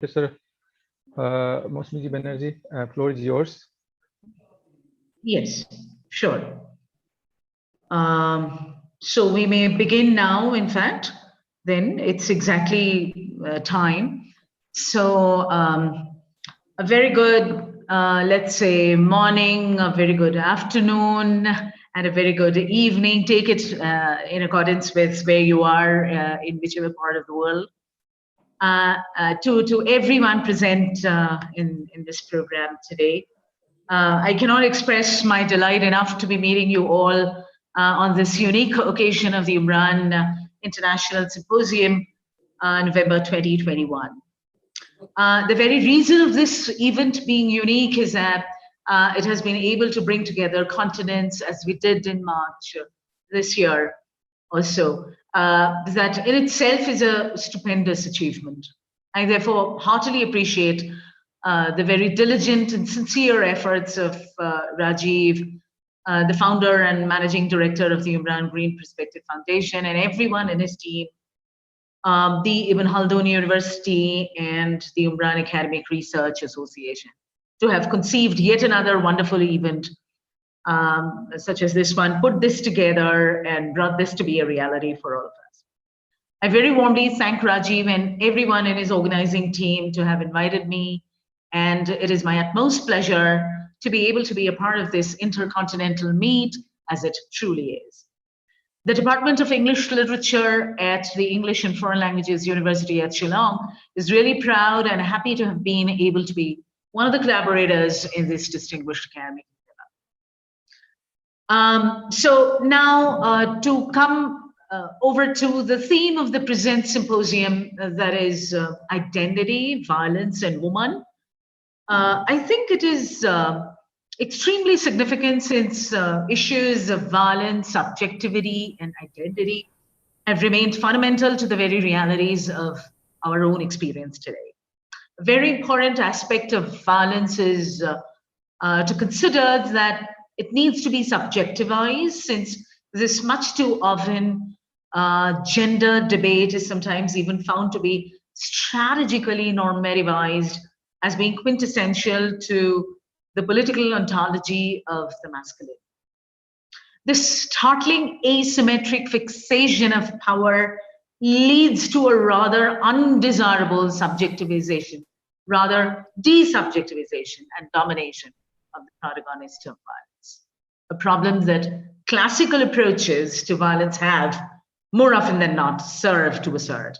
Professor Mousumi G Banerjee, floor is yours. Yes, sure. So we may begin now, in fact, then it's exactly time. So a very good, let's say, morning, a very good afternoon, and a very good evening. Take it in accordance with where you are in whichever part of the world. To everyone present in this program today. I cannot express my delight enough to be meeting you all on this unique occasion of the Umran International Symposium, November 2021. The very reason of this event being unique is that it has been able to bring together continents as we did in March this year also. That in itself is a stupendous achievement. I therefore heartily appreciate the very diligent and sincere efforts of Rajiv, the founder and managing director of the Umran Green Perspective Foundation, and everyone in his team, the Ibn Haldun University and the Umran Academic Research Association, to have conceived yet another wonderful event such as this one, put this together and brought this to be a reality for all of us. I very warmly thank Rajiv and everyone in his organizing team to have invited me, and it is my utmost pleasure to be able to be a part of this intercontinental meet, as it truly is. The Department of English Literature at the English and Foreign Languages University at Shillong is really proud and happy to have been able to be one of the collaborators in this distinguished academic. So now to come over to the theme of the present symposium, that is identity, violence, and woman. I think it is extremely significant since issues of violence, subjectivity, and identity have remained fundamental to the very realities of our own experience today. A very important aspect of violence is to consider that it needs to be subjectivized, since this much too often gender debate is sometimes even found to be strategically normativized as being quintessential to the political ontology of the masculine. This startling asymmetric fixation of power leads to a rather undesirable subjectivization, rather desubjectivization and domination of the protagonist of violence. A problem that classical approaches to violence have, more often than not, served to assert.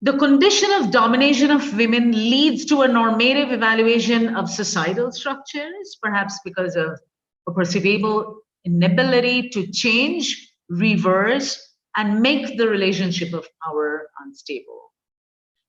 The condition of domination of women leads to a normative evaluation of societal structures, perhaps because of a perceivable inability to change, reverse, and make the relationship of power unstable.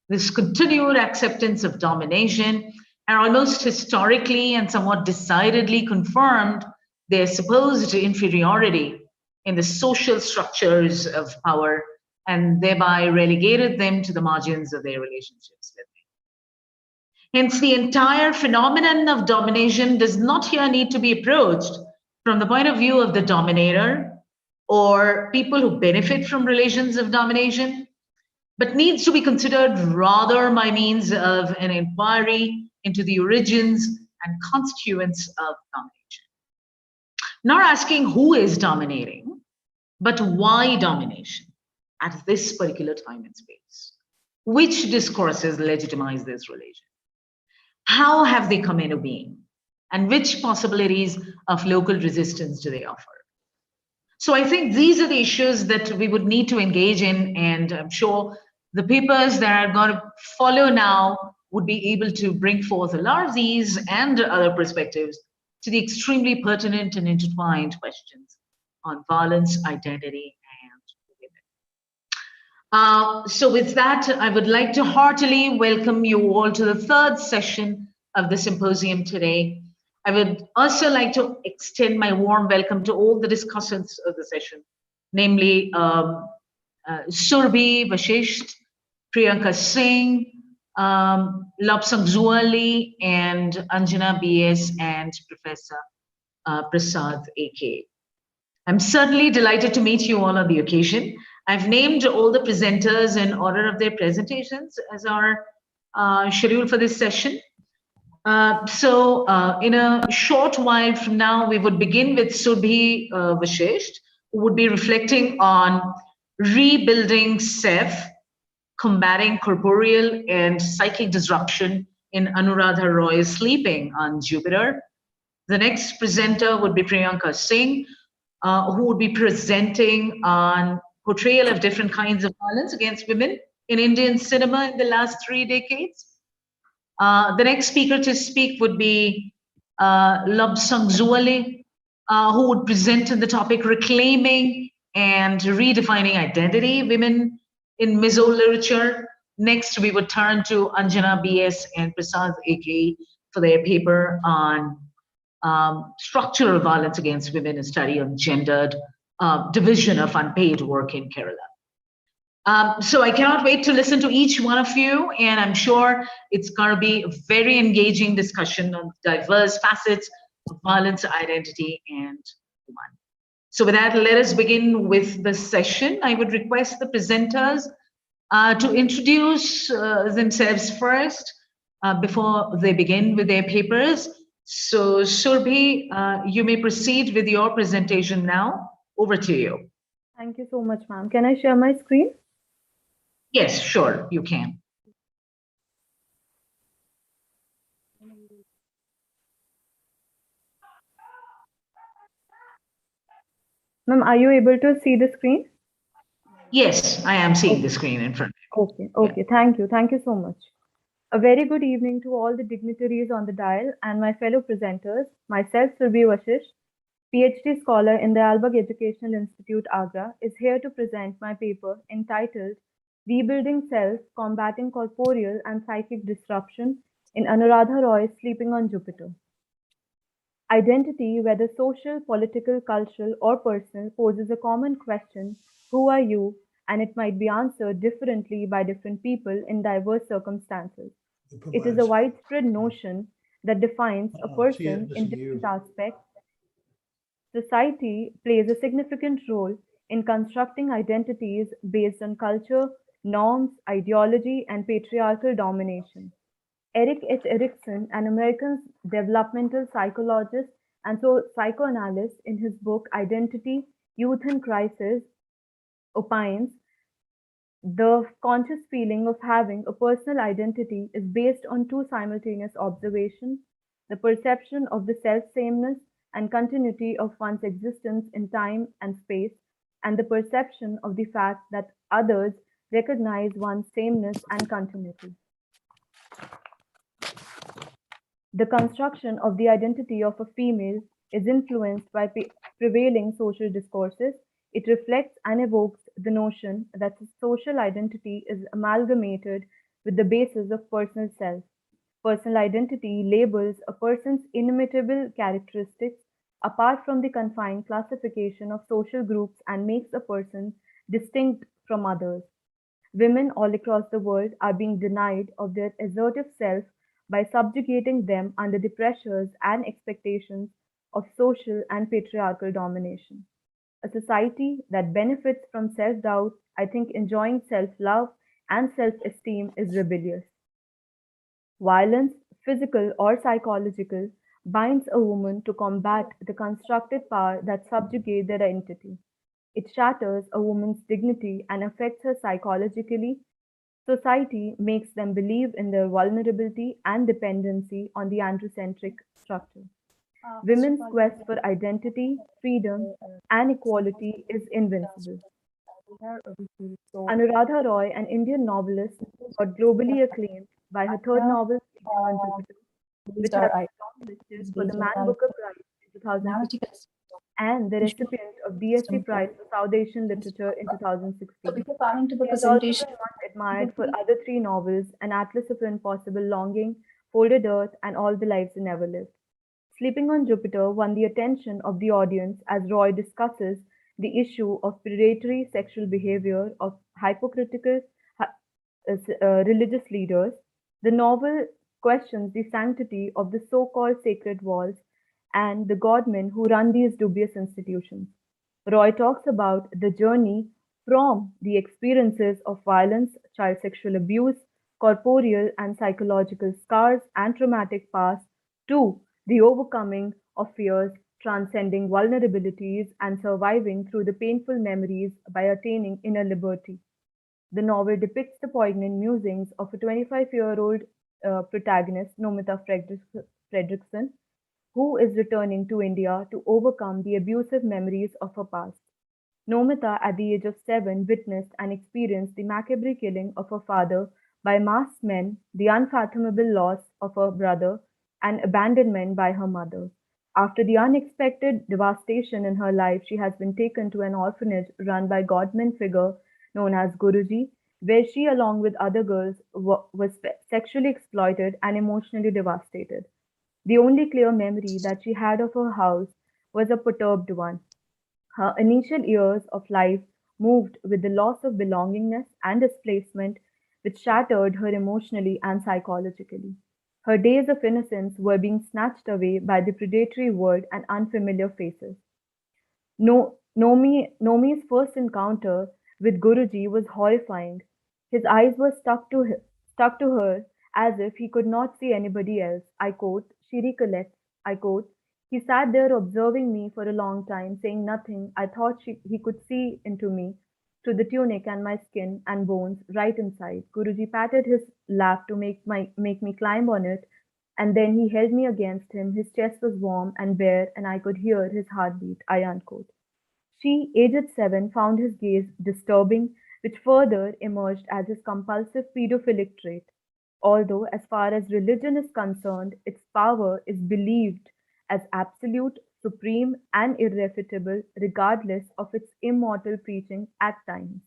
This continued acceptance of domination and almost historically and somewhat decidedly confirmed their supposed inferiority in the social structures of power, and thereby relegated them to the margins of their relationships with me. Hence, the entire phenomenon of domination does not here need to be approached from the point of view of the dominator or people who benefit from relations of domination, but needs to be considered rather by means of an inquiry into the origins and constituents of domination. Not asking who is dominating, but why domination at this particular time and space. Which discourses legitimize this relation? How have they come into being? And which possibilities of local resistance do they offer? So I think these are the issues that we would need to engage in, and I'm sure the papers that are going to follow now would be able to bring forth a lot of these and other perspectives to the extremely pertinent and intertwined questions on violence, identity, so with that, I would like to heartily welcome you all to the third session of the symposium today. I would also like to extend my warm welcome to all the discussants of the session, namely Surbhi Vashisht, Priyanka Singh, Lobsang Zuali, and Anjana BS, and Professor Prasad AK. I'm certainly delighted to meet you all on the occasion. I've named all the presenters in order of their presentations as our scheduled for this session. In a short while from now, we would begin with Surbhi Vashisht, who would be reflecting on rebuilding self, combating corporeal and psychic disruption in Anuradha Roy's Sleeping on Jupiter. The next presenter would be Priyanka Singh, who would be presenting on portrayal of different kinds of violence against women in Indian cinema in the last 3 decades. The next speaker to speak would be Lobsang Zuale, who would present on the topic Reclaiming and Redefining Identity, Women in Mizo Literature. Next, we would turn to Anjana BS and Prasad AK for their paper on structural violence against women, a study on gendered division of unpaid work in Kerala. So I cannot wait to listen to each one of you, and I'm sure it's going to be a very engaging discussion on diverse facets of violence, identity, and woman. So with that, let us begin with the session. I would request the presenters to introduce themselves first before they begin with their papers. So Surbhi, you may proceed with your presentation now. Over to you. Thank you so much, ma'am. Can I share my screen? Yes, sure, you can. Ma'am, are you able to see the screen? Yes, I am seeing the screen in front of you. Okay, thank you. Thank you so much. A very good evening to all the dignitaries on the dial and my fellow presenters. Myself, Surbhi Vashisht, PhD scholar in the Albag Educational Institute, Agra, is here to present my paper entitled Rebuilding Self, Combating Corporeal and Psychic Disruption in Anuradha Roy's Sleeping on Jupiter. Identity, whether social, political, cultural, or personal, poses a common question, who are you? And it might be answered differently by different people in diverse circumstances. It is a widespread notion that defines a person in different aspects. Society plays a significant role in constructing identities based on culture, norms, ideology, and patriarchal domination. Eric H. Erikson, an American developmental psychologist and psychoanalyst, in his book Identity, Youth and Crisis, opines, the conscious feeling of having a personal identity is based on two simultaneous observations: the perception of the self-sameness and continuity of one's existence in time and space, and the perception of the fact that others recognize one's sameness and continuity. The construction of the identity of a female is influenced by prevailing social discourses. It reflects and evokes the notion that social identity is amalgamated with the basis of personal self. Personal identity labels a person's inimitable characteristics apart from the confined classification of social groups and makes a person distinct from others. Women all across the world are being denied of their assertive self by subjugating them under the pressures and expectations of social and patriarchal domination. A society that benefits from self-doubt, I think enjoying self-love and self-esteem is rebellious. Violence, physical or psychological, binds a woman to combat the constructed power that subjugates their identity. It shatters a woman's dignity and affects her psychologically. Society makes them believe in their vulnerability and dependency on the androcentric structure. Women's quest for identity, freedom, and equality is invincible. Anuradha Roy, an Indian novelist, got globally acclaimed by her third novel, Sleeping on Jupiter, which has been shortlisted for the Man Booker Prize in 2016 and the recipient of DSC Prize for South Asian Literature in 2016. She has also been much admired for other three novels, An Atlas of Impossible Longing, Folded Earth, and All the Lives They Never Lived. Sleeping on Jupiter won the attention of the audience as Roy discusses the issue of predatory sexual behavior of hypocritical religious leaders. The novel questions the sanctity of the so-called sacred walls and the godmen who run these dubious institutions. Roy talks about the journey from the experiences of violence, child sexual abuse, corporeal and psychological scars and traumatic past, to the overcoming of fears, transcending vulnerabilities, and surviving through the painful memories by attaining inner liberty. The novel depicts the poignant musings of a 25-year-old protagonist, Nomita Fredrickson, who is returning to India to overcome the abusive memories of her past. Nomita, at the age of 7, witnessed and experienced the macabre killing of her father by masked men, the unfathomable loss of her brother, and abandonment by her mother. After the unexpected devastation in her life, she has been taken to an orphanage run by godman figure known as Guruji, where she, along with other girls, was sexually exploited and emotionally devastated. The only clear memory that she had of her house was a perturbed one. Her initial years of life moved with the loss of belongingness and displacement, which shattered her emotionally and psychologically. Her days of innocence were being snatched away by the predatory world and unfamiliar faces. No, Nomi's first encounter with Guruji was horrifying. His eyes were stuck to her as if he could not see anybody else. I quote, she recollects, I quote, he sat there observing me for a long time, saying nothing. I thought he could see into me, through the tunic and my skin and bones, right inside. Guruji patted his lap to make me climb on it, and then he held me against him. His chest was warm and bare, and I could hear his heartbeat. I unquote. She, aged 7, found his gaze disturbing, which further emerged as his compulsive pedophilic trait. Although, as far as religion is concerned, its power is believed as absolute, supreme, and irrefutable, regardless of its immortal preaching at times.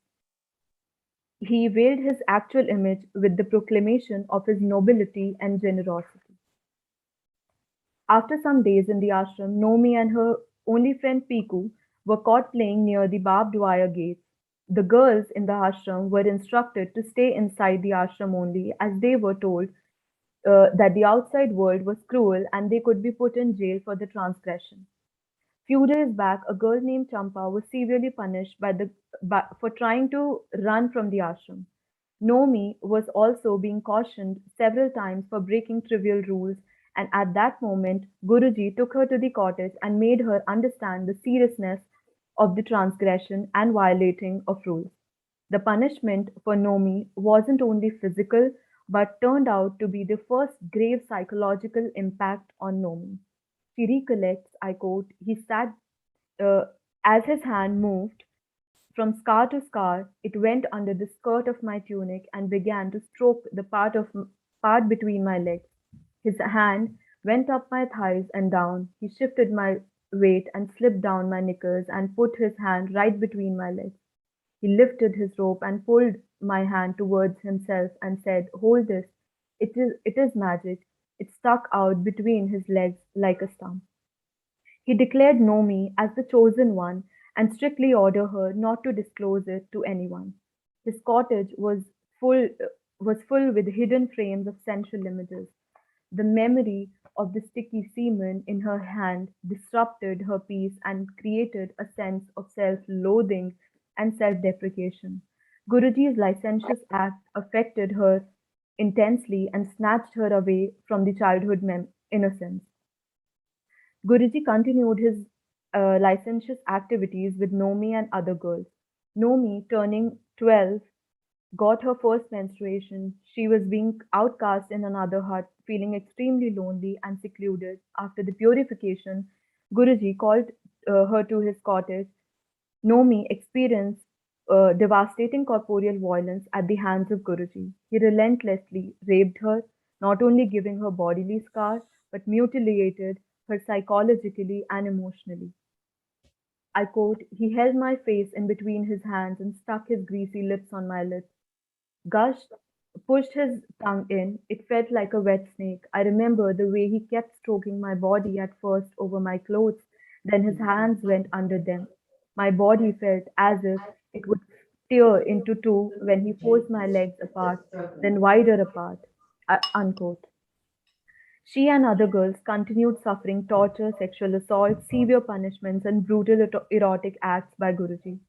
He veiled his actual image with the proclamation of his nobility and generosity. After some days in the ashram, Nomi and her only friend Piku were caught playing near the barbed wire gates. The girls in the ashram were instructed to stay inside the ashram only, as they were told that the outside world was cruel and they could be put in jail for the transgression. Few days back, a girl named Champa was severely punished for trying to run from the ashram. Nomi was also being cautioned several times for breaking trivial rules, and at that moment, Guruji took her to the cottage and made her understand the seriousness of the transgression and violating of rules. The punishment for Nomi wasn't only physical, but turned out to be the first grave psychological impact on Nomi. She recollects, I quote, he sat uh, as his hand moved from scar to scar, it went under the skirt of my tunic and began to stroke the part between my legs. His hand went up my thighs and down. He shifted my weight and slipped down my knickers and put his hand right between my legs. He lifted his rope and pulled my hand towards himself and said, hold this. It is magic. It stuck out between his legs like a stump. He declared Nomi as the chosen one and strictly ordered her not to disclose it to anyone. His cottage was full with hidden frames of sensual images. The memory of the sticky semen in her hand disrupted her peace and created a sense of self-loathing and self-deprecation. Guruji's licentious act affected her intensely and snatched her away from the childhood innocence. Guruji continued his licentious activities with Nomi and other girls. Nomi, turning 12, got her first menstruation. She was being outcast in another hut, feeling extremely lonely and secluded. After the purification, Guruji called her to his cottage. Nomi experienced devastating corporeal violence at the hands of Guruji. He relentlessly raped her, not only giving her bodily scars, but mutilated her psychologically and emotionally. I quote, he held my face in between his hands and stuck his greasy lips on my lips. Gushed, pushed his tongue in. It felt like a wet snake. I remember the way he kept stroking my body at first over my clothes, then his hands went under them. My body felt as if it would tear into two when he forced my legs apart, then wider apart. Unquote. She and other girls continued suffering torture, sexual assault, severe punishments, and brutal erotic acts by Guruji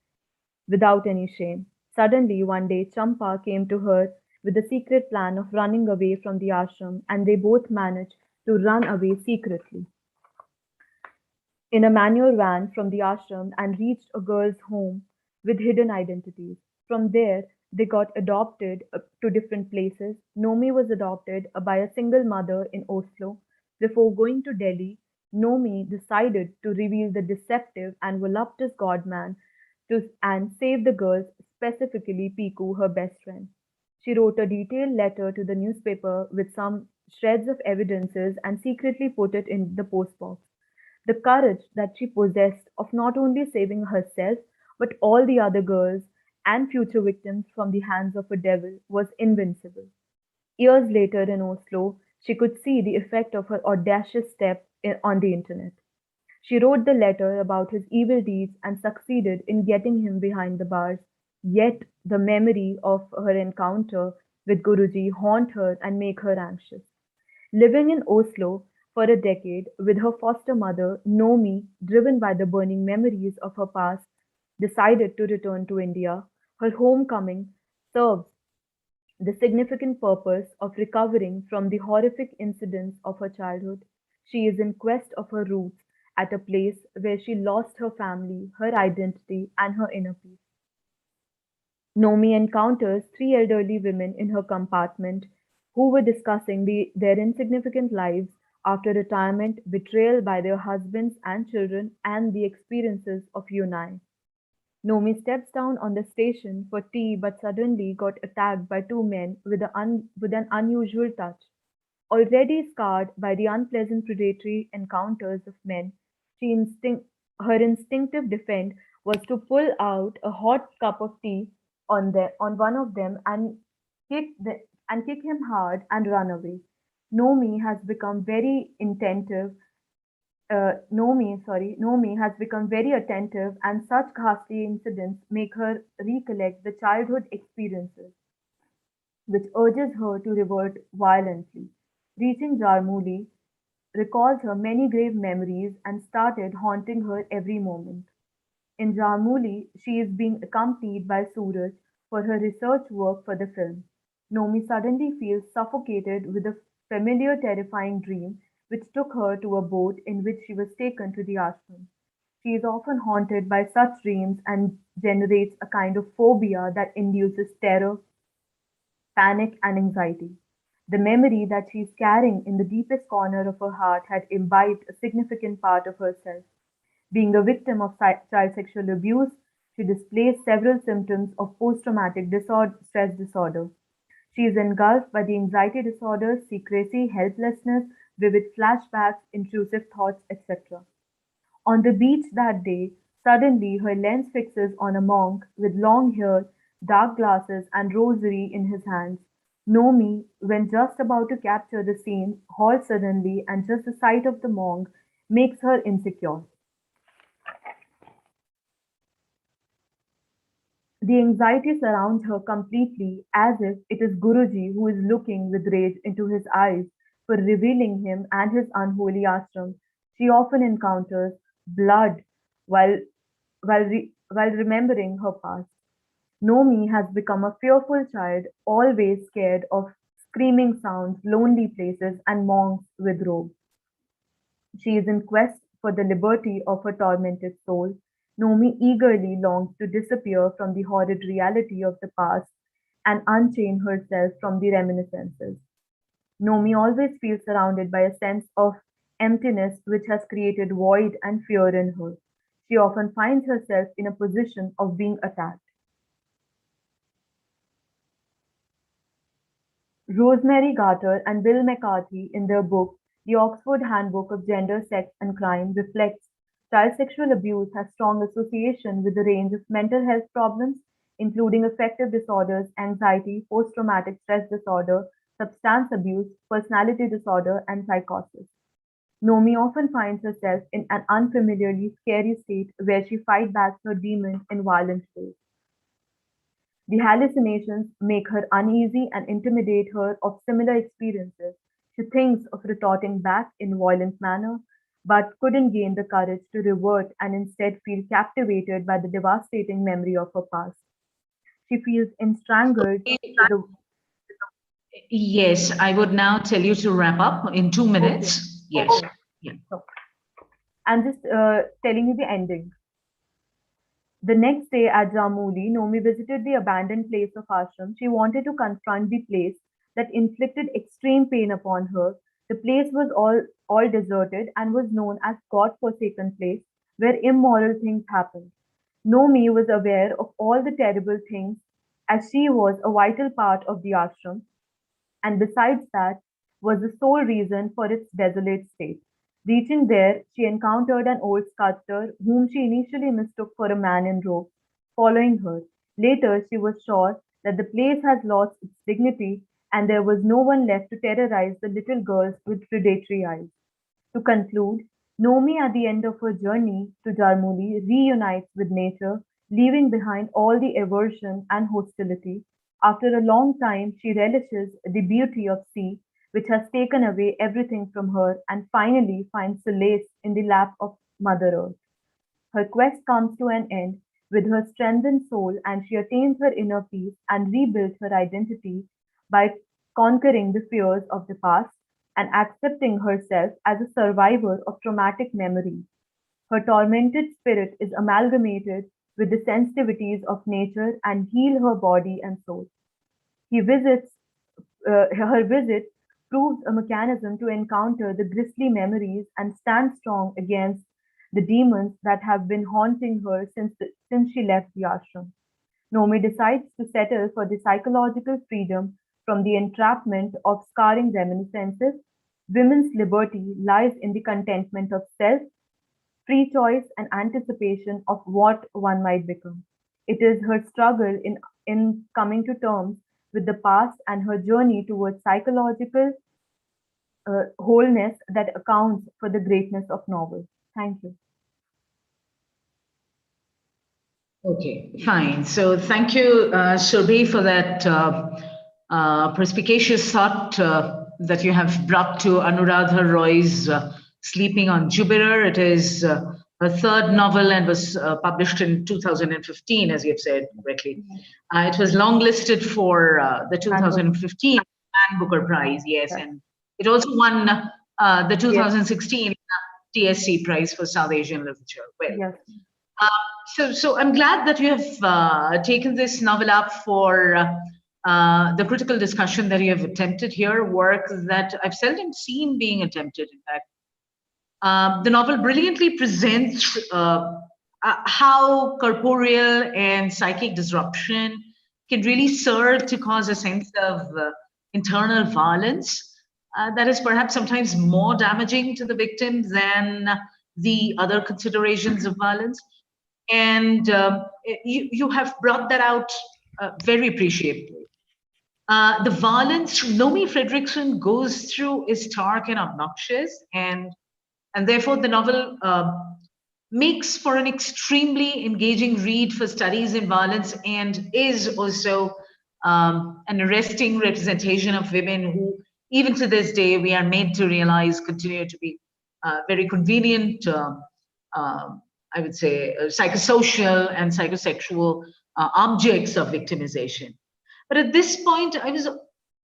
without any shame. Suddenly, one day, Champa came to her with the secret plan of running away from the ashram, and they both manage to run away secretly in a manual van from the ashram and reached a girl's home with hidden identities. From there, they got adopted to different places. Nomi was adopted by a single mother in Oslo. Before going to Delhi, Nomi decided to reveal the deceptive and voluptuous godman and save the girls, specifically Piku, her best friend. She wrote a detailed letter to the newspaper with some shreds of evidences and secretly put it in the postbox. The courage that she possessed of not only saving herself, but all the other girls and future victims from the hands of a devil was invincible. Years later in Oslo, she could see the effect of her audacious step on the internet. She wrote the letter about his evil deeds and succeeded in getting him behind the bars. Yet the memory of her encounter with Guruji haunt her and make her anxious. Living in Oslo for a decade with her foster mother, Nomi, driven by the burning memories of her past, decided to return to India. Her homecoming serves the significant purpose of recovering from the horrific incidents of her childhood. She is in quest of her roots at a place where she lost her family, her identity, and her inner peace. Nomi encounters three elderly women in her compartment who were discussing their insignificant lives after retirement, betrayal by their husbands and children, and the experiences of Unai. Nomi steps down on the station for tea but suddenly got attacked by two men with an unusual touch. Already scarred by the unpleasant predatory encounters of men, her instinctive defense was to pull out a hot cup of tea on one of them and kick him hard and run away. Nomi has become very attentive. Nomi has become very attentive, and such ghastly incidents make her recollect the childhood experiences, which urges her to revert violently. Reaching Jarmuli recalls her many grave memories and started haunting her every moment. In Jarmuli, she is being accompanied by Suraj for her research work for the film. Nomi suddenly feels suffocated with a familiar terrifying dream which took her to a boat in which she was taken to the ashram. She is often haunted by such dreams and generates a kind of phobia that induces terror, panic, and anxiety. The memory that she is carrying in the deepest corner of her heart had imbibed a significant part of herself. Being a victim of child sexual abuse, she displays several symptoms of post-traumatic stress disorder. She is engulfed by the anxiety disorders, secrecy, helplessness, vivid flashbacks, intrusive thoughts, etc. On the beach that day, suddenly her lens fixes on a monk with long hair, dark glasses, and rosary in his hands. Nomi, when just about to capture the scene, halts suddenly, and just the sight of the monk makes her insecure. The anxiety surrounds her completely, as if it is Guruji who is looking with rage into his eyes for revealing him and his unholy ashram. She often encounters blood while, while remembering her past. Nomi has become a fearful child, always scared of screaming sounds, lonely places, and monks with robes. She is in quest for the liberty of her tormented soul. Nomi eagerly longs to disappear from the horrid reality of the past and unchain herself from the reminiscences. Nomi always feels surrounded by a sense of emptiness which has created void and fear in her. She often finds herself in a position of being attacked. Rosemary Garter and Bill McCarthy, in their book The Oxford Handbook of Gender, Sex and Crime, reflects child sexual abuse has strong association with a range of mental health problems, including affective disorders, anxiety, post-traumatic stress disorder, substance abuse, personality disorder, and psychosis. Nomi often finds herself in an unfamiliarly scary state where she fights back her demons in violent ways. The hallucinations make her uneasy and intimidate her of similar experiences. She thinks of retorting back in violent manner, but couldn't gain the courage to revert and instead feel captivated by the devastating memory of her past. She feels So, enstrangled with the Yes, I would now tell you to wrap up in 2 minutes. Okay. Yes. Okay. Yeah. So, I'm just telling you the ending. The next day at Jamuli, Nomi visited the abandoned place of ashram. She wanted to confront the place that inflicted extreme pain upon her. The place was all deserted and was known as God-forsaken place where immoral things happened. Nomi was aware of all the terrible things as she was a vital part of the ashram and besides that was the sole reason for its desolate state. Reaching there, she encountered an old sculptor whom she initially mistook for a man in robes, following her. Later, she was sure that the place has lost its dignity and there was no one left to terrorize the little girls with predatory eyes. To conclude, Nomi at the end of her journey to Jarmuli reunites with nature, leaving behind all the aversion and hostility. After a long time, she relishes the beauty of sea, which has taken away everything from her, and finally finds solace in the lap of Mother Earth. Her quest comes to an end with her strengthened soul, and she attains her inner peace and rebuilds her identity by conquering the fears of the past and accepting herself as a survivor of traumatic memories. Her tormented spirit is amalgamated with the sensitivities of nature and heal her body and soul. He visits Her visit proves a mechanism to encounter the grisly memories and stand strong against the demons that have been haunting her since she left the ashram. Nomi decides to settle for the psychological freedom from the entrapment of scarring reminiscences. Women's liberty lies in the contentment of self, free choice, and anticipation of what one might become. It is her struggle in coming to terms with the past and her journey towards psychological wholeness that accounts for the greatness of novel. Thank you. Okay, fine. So thank you, Shobhi, for that perspicacious thought that you have brought to Anuradha Roy's Sleeping on Jupiter. It is her third novel and was published in 2015, as you have said correctly. It was longlisted for the 2015 Man Booker Prize, yes, and it also won the 2016 TSC Prize for South Asian Literature. Well, Yes. So I'm glad that you have taken this novel up for the critical discussion that you have attempted here, work that I've seldom seen being attempted, in fact. The novel brilliantly presents how corporeal and psychic disruption can really serve to cause a sense of internal violence that is perhaps sometimes more damaging to the victim than the other considerations of violence. And you have brought that out very appreciably. The violence Nomi Fredrickson goes through is stark and obnoxious, and therefore the novel makes for an extremely engaging read for studies in violence and is also an arresting representation of women who, even to this day, we are made to realize continue to be very convenient I would say, psychosocial and psychosexual objects of victimization. But at this point, I was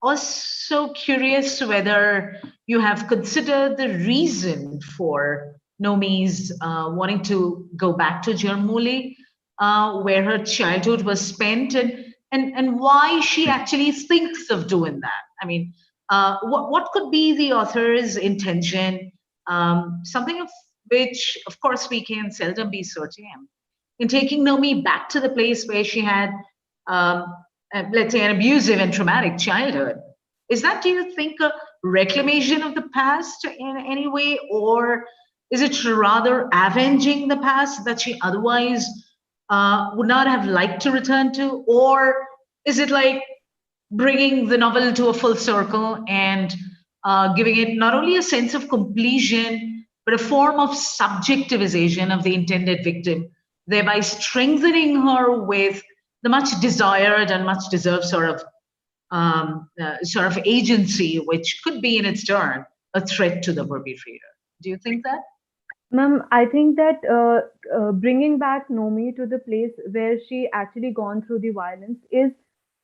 also curious whether you have considered the reason for Nomi's wanting to go back to Jarmuli, where her childhood was spent, and why she actually thinks of doing that. I mean, what could be the author's intention? Something of which, of course, we can seldom be certain. In taking Nomi back to the place where she had, let's say, an abusive and traumatic childhood, is that, do you think, a reclamation of the past in any way, or is it rather avenging the past that she otherwise would not have liked to return to, or is it like bringing the novel to a full circle and giving it not only a sense of completion, but a form of subjectivization of the intended victim, thereby strengthening her with the much desired and much deserved sort of agency, which could be in its turn a threat to the perpetrator. Do you think that? Ma'am, I think that bringing back Nomi to the place where she actually gone through the violence is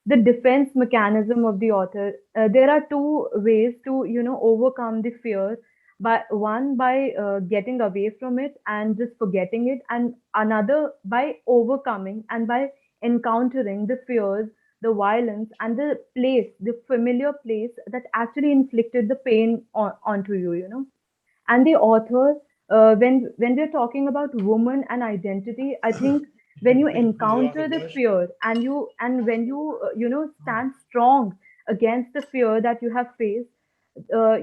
the defense mechanism of the author. There are two ways to, overcome the fear. By getting away from it and just forgetting it, and another by overcoming and by encountering the fears, the violence, and the familiar place that actually inflicted the pain onto you. And the author, when we're talking about woman and identity, I think when you encounter the fear and when you stand strong against the fear that you have faced,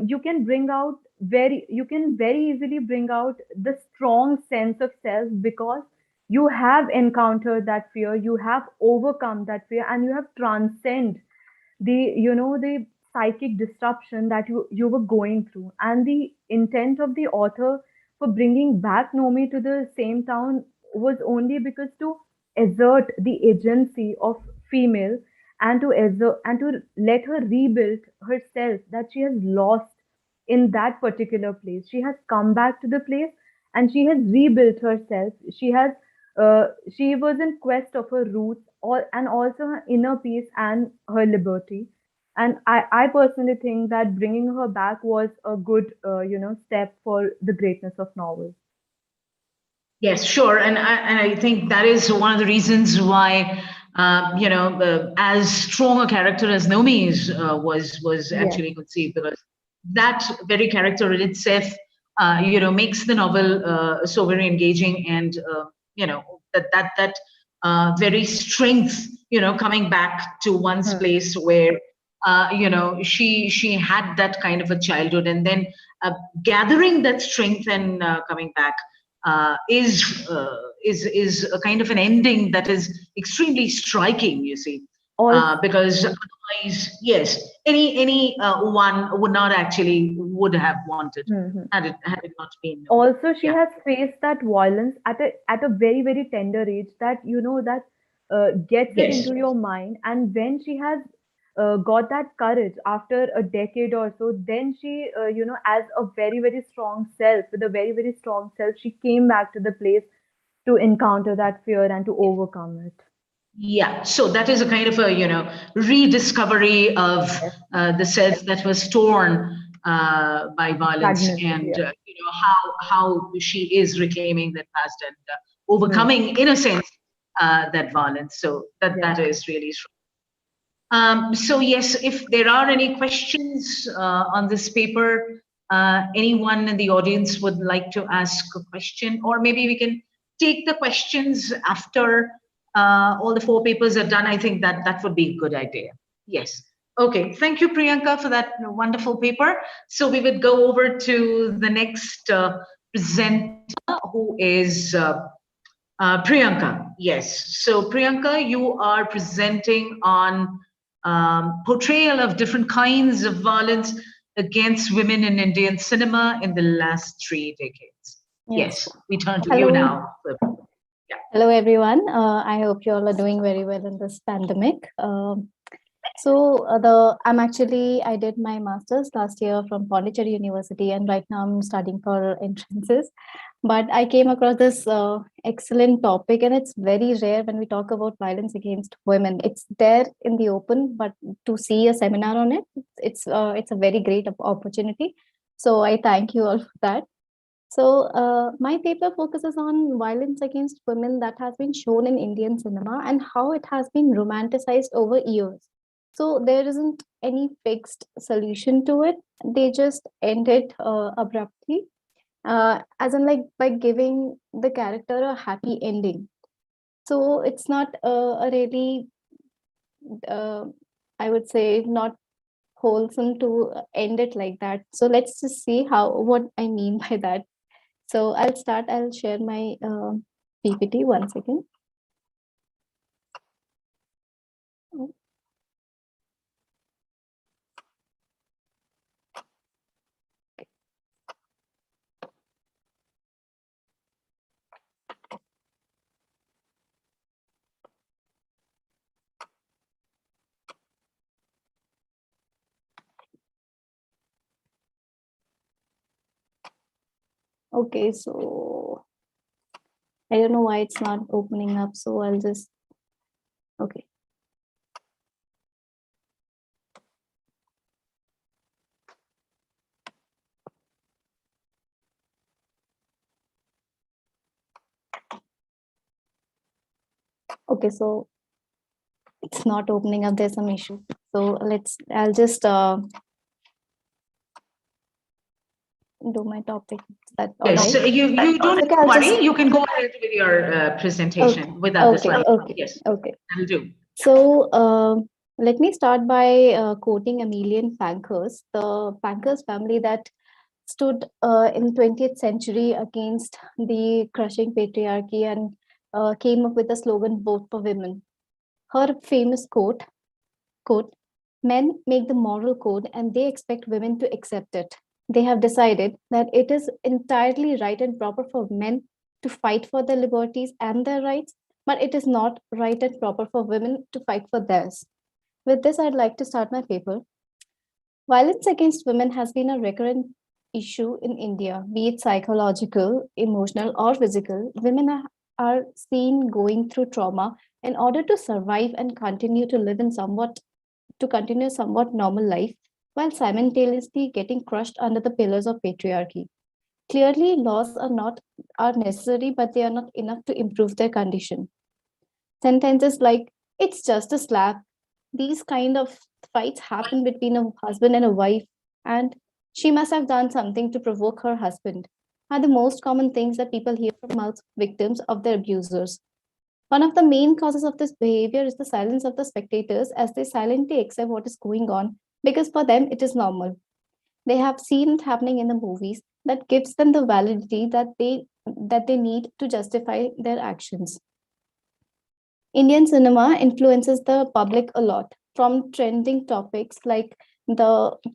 you can very easily bring out the strong sense of self, because you have encountered that fear, you have overcome that fear, and you have transcend the psychic disruption that you were going through. And the intent of the author for bringing back Nomi to the same town was only because to assert the agency of female, and to let her rebuild herself that she has lost in that particular place. She has come back to the place and she has rebuilt herself. She was in quest of her roots, and also her inner peace and her liberty. And I personally think that bringing her back was a good, step for the greatness of novel. Yes, sure, and I think that is one of the reasons why as strong a character as Nomi's was actually conceived, because that very character in itself makes the novel so very engaging, and that very strength coming back to one's place where she had that kind of a childhood, and then gathering that strength and coming back is a kind of an ending that is extremely striking, you see, because otherwise, yes, any one would not actually would have wanted had it not been. Also, she has faced that violence at a very, very tender age, that gets it into your mind. And when she has got that courage after a decade or so, then she as a very, very strong self, with a very, very strong self, she came back to the place to encounter that fear and to overcome it. Yeah, so that is a kind of a rediscovery of the self that was torn by violence, and how she is reclaiming that past and overcoming, in a sense, that violence. So that is really strong. So yes, if there are any questions on this paper, anyone in the audience would like to ask a question, or maybe we can take the questions after all the 4 papers are done. I think that would be a good idea. Yes. Okay. Thank you, Priyanka, for that wonderful paper. So we would go over to the next presenter, who is Priyanka. Yes. So Priyanka, you are presenting on portrayal of different kinds of violence against women in Indian cinema in the last 3 decades. Yes. We turn to you now. Hello, everyone. I hope you all are doing very well in this pandemic. I did my master's last year from Pondicherry University, and right now I'm studying for entrances. But I came across this excellent topic, and it's very rare when we talk about violence against women. It's there in the open, but to see a seminar on it, it's a very great opportunity. So I thank you all for that. So my paper focuses on violence against women that has been shown in Indian cinema and how it has been romanticized over years. So there isn't any fixed solution to it. They just end it abruptly, as in like by giving the character a happy ending. So it's not a really, I would say, not wholesome to end it like that. So let's just see what I mean by that. So I'll share my PPT, 1 second. Okay, so I don't know why it's not opening up, so I'll just, okay. Okay, so it's not opening up. There's some issue. So I'll just do my topic. Is that all Yes, right? so you don't Okay, I'll worry. just- You can go ahead with your presentation without the slides. Okay. Yes, Okay. that'll do. So let me start by quoting Emilian Pankhurst, the Pankhurst family that stood in 20th century against the crushing patriarchy and came up with the slogan "Vote for Women." Her famous quote, "Men make the moral code and they expect women to accept it. They have decided that it is entirely right and proper for men to fight for their liberties and their rights, but it is not right and proper for women to fight for theirs." With this, I'd like to start my paper. Violence against women has been a recurrent issue in India, be it psychological, emotional, or physical. Women are seen going through trauma in order to survive and continue to live in somewhat normal life, while simultaneously getting crushed under the pillars of patriarchy. Clearly, laws are necessary, but they are not enough to improve their condition. Sentences like "it's just a slap," these kind of fights happen between a husband and a wife, and "she must have done something to provoke her husband," are the most common things that people hear from mouths of victims of their abusers. One of the main causes of this behavior is the silence of the spectators, as they silently accept what is going on because for them it is normal. They have seen it happening in the movies that gives them the validity that they need to justify their actions. Indian cinema influences the public a lot, from trending topics like the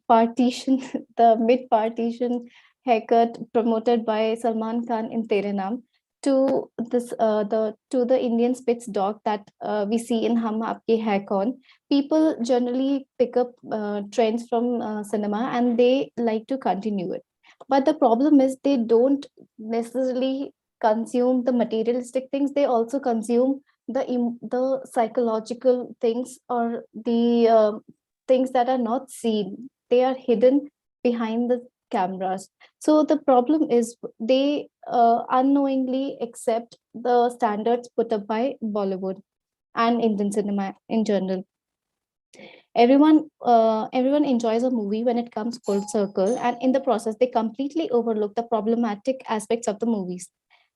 partition, the mid-partition haircut promoted by Salman Khan in Tere Naam, to the Indian Spitz dog that we see in Hum Aapke Hai Kaun. People generally pick up trends from cinema and they like to continue it. But the problem is they don't necessarily consume the materialistic things. They also consume the psychological things, or the things that are not seen. They are hidden behind the cameras. So the problem is they unknowingly accept the standards put up by Bollywood and Indian cinema in general. Everyone enjoys a movie when it comes full circle, and in the process they completely overlook the problematic aspects of the movies.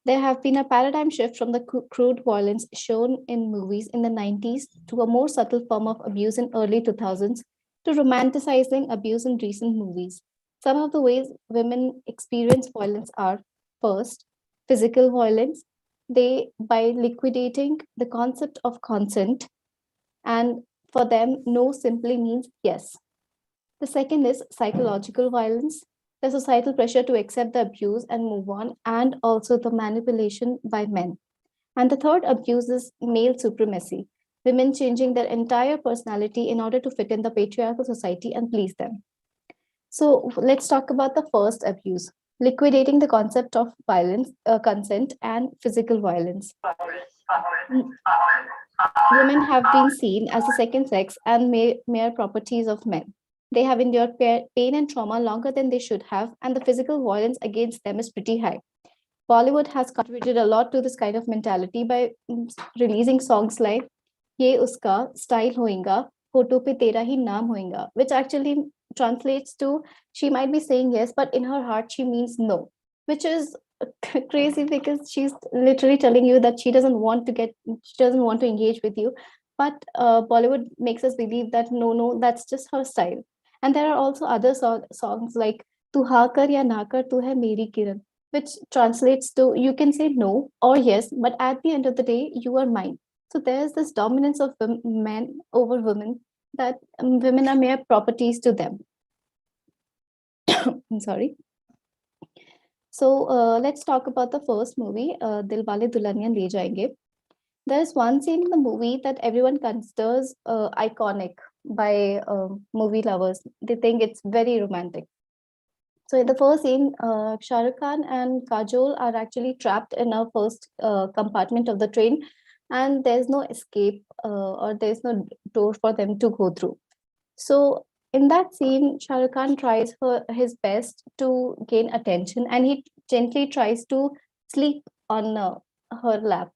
There have been a paradigm shift from the crude violence shown in movies in the 90s to a more subtle form of abuse in early 2000s, to romanticizing abuse in recent movies. Some of the ways women experience violence are: first, physical violence. They by liquidating the concept of consent, and for them, no simply means yes. The second is psychological violence, the societal pressure to accept the abuse and move on, and also the manipulation by men. And the third abuse is male supremacy, women changing their entire personality in order to fit in the patriarchal society and please them. So let's talk about the first abuse, liquidating the concept of violence, consent, and physical violence. Women have been seen as the second sex and mere properties of men. They have endured pain and trauma longer than they should have, and the physical violence against them is pretty high. Bollywood has contributed a lot to this kind of mentality by releasing songs like "Ye Uska," "Style Hoinga," "Hoto Pe Tera Hi Naam Hoinga," which actually translates to "she might be saying yes, but in her heart she means no," which is crazy because she's literally telling you that she doesn't want to engage with you. But Bollywood makes us believe that no, that's just her style. And there are also other songs like "Tu ha kar ya na kar, tu hai meri kiran," which translates to "you can say no or yes, but at the end of the day, you are mine." So there's this dominance of men over women, that women are mere properties to them. I'm sorry. So let's talk about the first movie, Dilwale Dulhaniya Le Jayenge. There's one scene in the movie that everyone considers iconic by movie lovers. They think it's very romantic. So in the first scene, Shah Rukh Khan and Kajol are actually trapped in a first compartment of the train, and there's no escape or there's no door for them to go through. So in that scene, Shah Rukh Khan tries his best to gain attention, and he gently tries to sleep on her lap.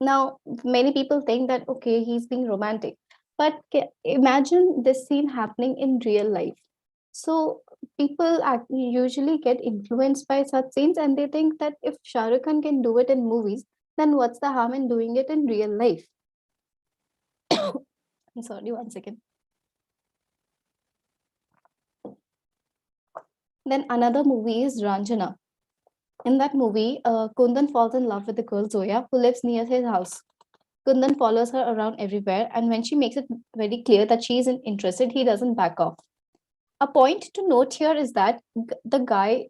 Now, many people think that, okay, he's being romantic, but imagine this scene happening in real life. So people usually get influenced by such scenes, and they think that if Shah Rukh Khan can do it in movies, then what's the harm in doing it in real life? I'm sorry, one second. Then another movie is Ranjana. In that movie, Kundan falls in love with the girl Zoya who lives near his house. Kundan follows her around everywhere, and when she makes it very clear that she isn't interested, he doesn't back off. A point to note here is that the guy,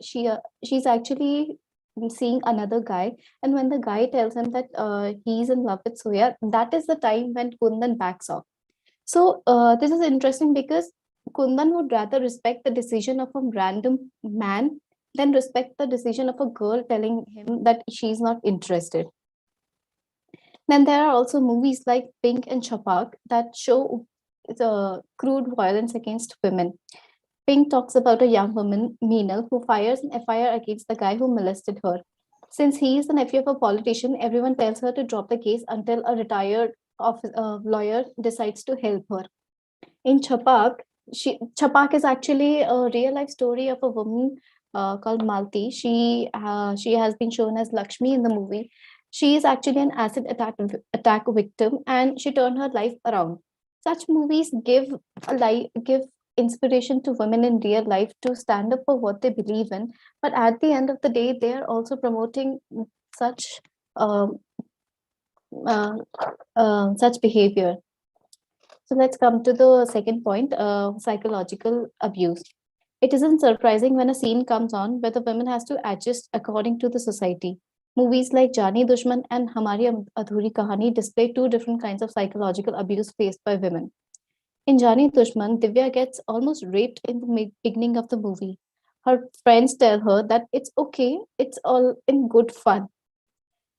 she's actually seeing another guy, and when the guy tells him that he's in love with Soya, that is the time when Kundan backs off. So this is interesting because Kundan would rather respect the decision of a random man than respect the decision of a girl telling him that she's not interested. Then there are also movies like Pink and Chapak that show the crude violence against women. Pink talks about a young woman, Meenal, who fires an FIR against the guy who molested her. Since he is the nephew of a politician, everyone tells her to drop the case until a retired lawyer decides to help her. In Chapak, Chapak is actually a real life story of a woman called Malti. She has been shown as Lakshmi in the movie. She is actually an acid attack victim, and she turned her life around. Such movies give inspiration to women in real life to stand up for what they believe in. But at the end of the day, they are also promoting such um, uh, such behavior. So let's come to the second point, psychological abuse. It isn't surprising when a scene comes on where the women has to adjust according to the society. Movies like Jani Dushman and Hamari Adhuri Kahani display two different kinds of psychological abuse faced by women. In Jani Dushman, Divya gets almost raped in the beginning of the movie. Her friends tell her that it's okay, it's all in good fun.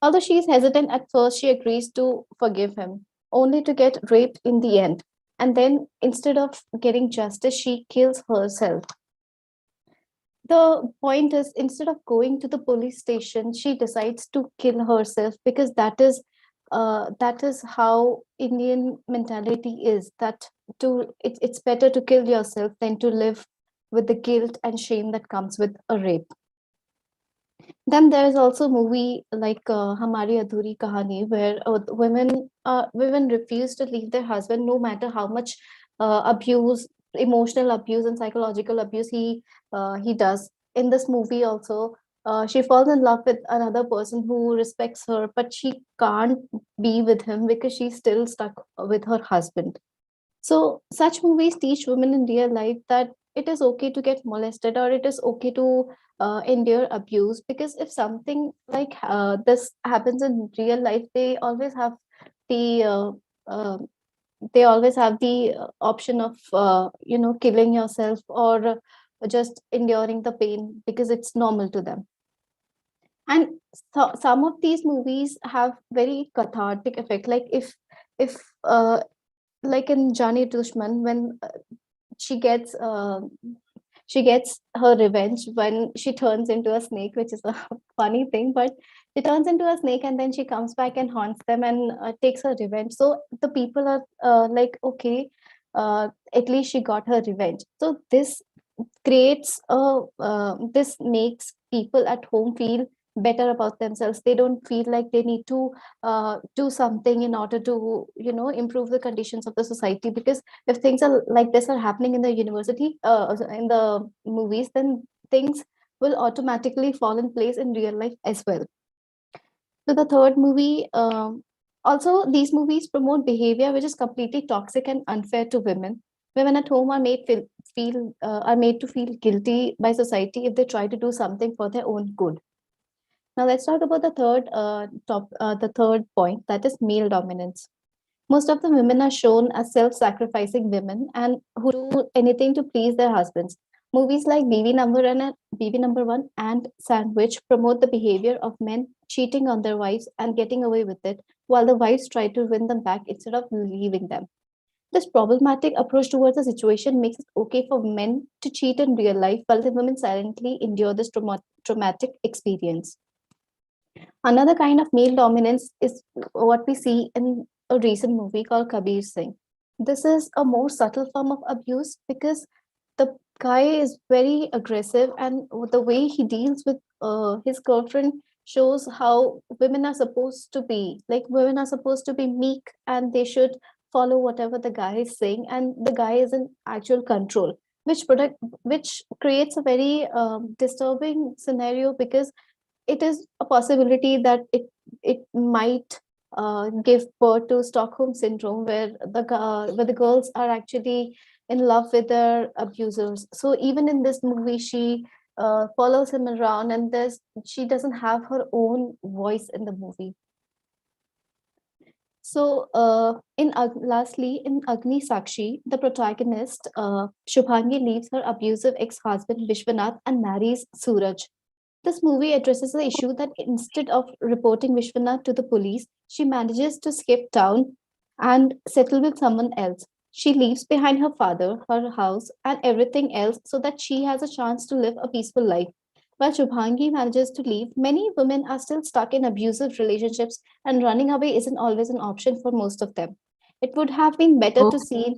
Although she is hesitant at first, she agrees to forgive him, only to get raped in the end. And then, instead of getting justice, she kills herself. The point is, instead of going to the police station, she decides to kill herself because that is how Indian mentality is. That it's better to kill yourself than to live with the guilt and shame that comes with a rape. Then there's also a movie like Hamari Adhuri Kahani, where women refuse to leave their husband no matter how much abuse, emotional abuse, and psychological abuse he does. In this movie, also, she falls in love with another person who respects her, but she can't be with him because she's still stuck with her husband. So such movies teach women in real life that it is okay to get molested, or it is okay to endure abuse, because if something like this happens in real life, the uh, uh, they always have the option of killing yourself, or just enduring the pain because it's normal to them. And some of these movies have very cathartic effect, like if like in Jani Dushman, when she gets uh, she gets her revenge when she turns into a snake, which is a funny thing, but she turns into a snake and then she comes back and haunts them and takes her revenge. So the people are like, okay, at least she got her revenge. So this makes people at home feel better about themselves. They don't feel like they need to do something in order to improve the conditions of the society, because if things are like this are happening in the university, in the movies, then things will automatically fall in place in real life as well. So the third movie, also these movies promote behavior which is completely toxic and unfair to women. Women at home are made to feel guilty by society if they try to do something for their own good. Now let's talk about the third point, that is male dominance. Most of the women are shown as self-sacrificing women and who do anything to please their husbands. Movies like BB Number One and Sandwich promote the behavior of men cheating on their wives and getting away with it, while the wives try to win them back instead of leaving them. This problematic approach towards the situation makes it okay for men to cheat in real life, while the women silently endure this traumatic experience. Another kind of male dominance is what we see in a recent movie called Kabir Singh. This is a more subtle form of abuse because the guy is very aggressive, and the way he deals with his girlfriend shows how women are supposed to be. Like, women are supposed to be meek and they should follow whatever the guy is saying, and the guy is in actual control, which creates a very disturbing scenario, because it is a possibility that it might give birth to Stockholm syndrome, where the girls are actually in love with their abusers. So even in this movie, she follows him around, and she doesn't have her own voice in the movie. So, lastly, in Agni Sakshi, the protagonist, Shubhangi, leaves her abusive ex-husband Vishwanath and marries Suraj. This movie addresses the issue that instead of reporting Vishwanath to the police, she manages to skip town and settle with someone else. She leaves behind her father, her house, and everything else so that she has a chance to live a peaceful life. While Shubhangi manages to leave, many women are still stuck in abusive relationships, and running away isn't always an option for most of them. It would have been better to see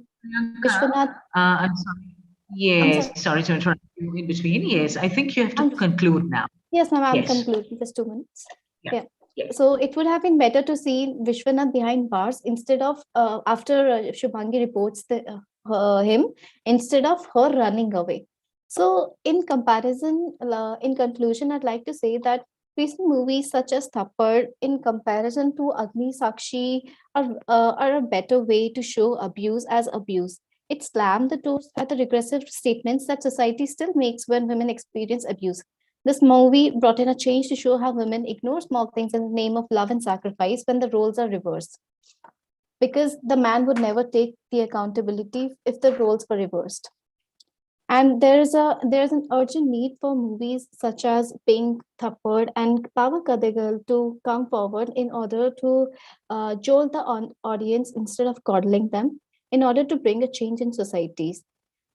Vishwanath. I'm sorry. Yes, sorry to interrupt you in between. Yes, I think you have to conclude now. Yes, ma'am, I'm Yes. concluding. Just 2 minutes. Yeah. Yes. So it would have been better to see Vishwanath behind bars instead of after Shubhangi reports him, instead of her running away. So in comparison, in conclusion, I'd like to say that recent movies such as Thappad, in comparison to Agni Sakshi, are a better way to show abuse as abuse. It slammed the doors at the regressive statements that society still makes when women experience abuse. This movie brought in a change to show how women ignore small things in the name of love and sacrifice when the roles are reversed. Because the man would never take the accountability if the roles were reversed. And there's an urgent need for movies such as Pink, Thappad, and Pava Kadegal to come forward in order to jolt the audience instead of coddling them, in order to bring a change in societies.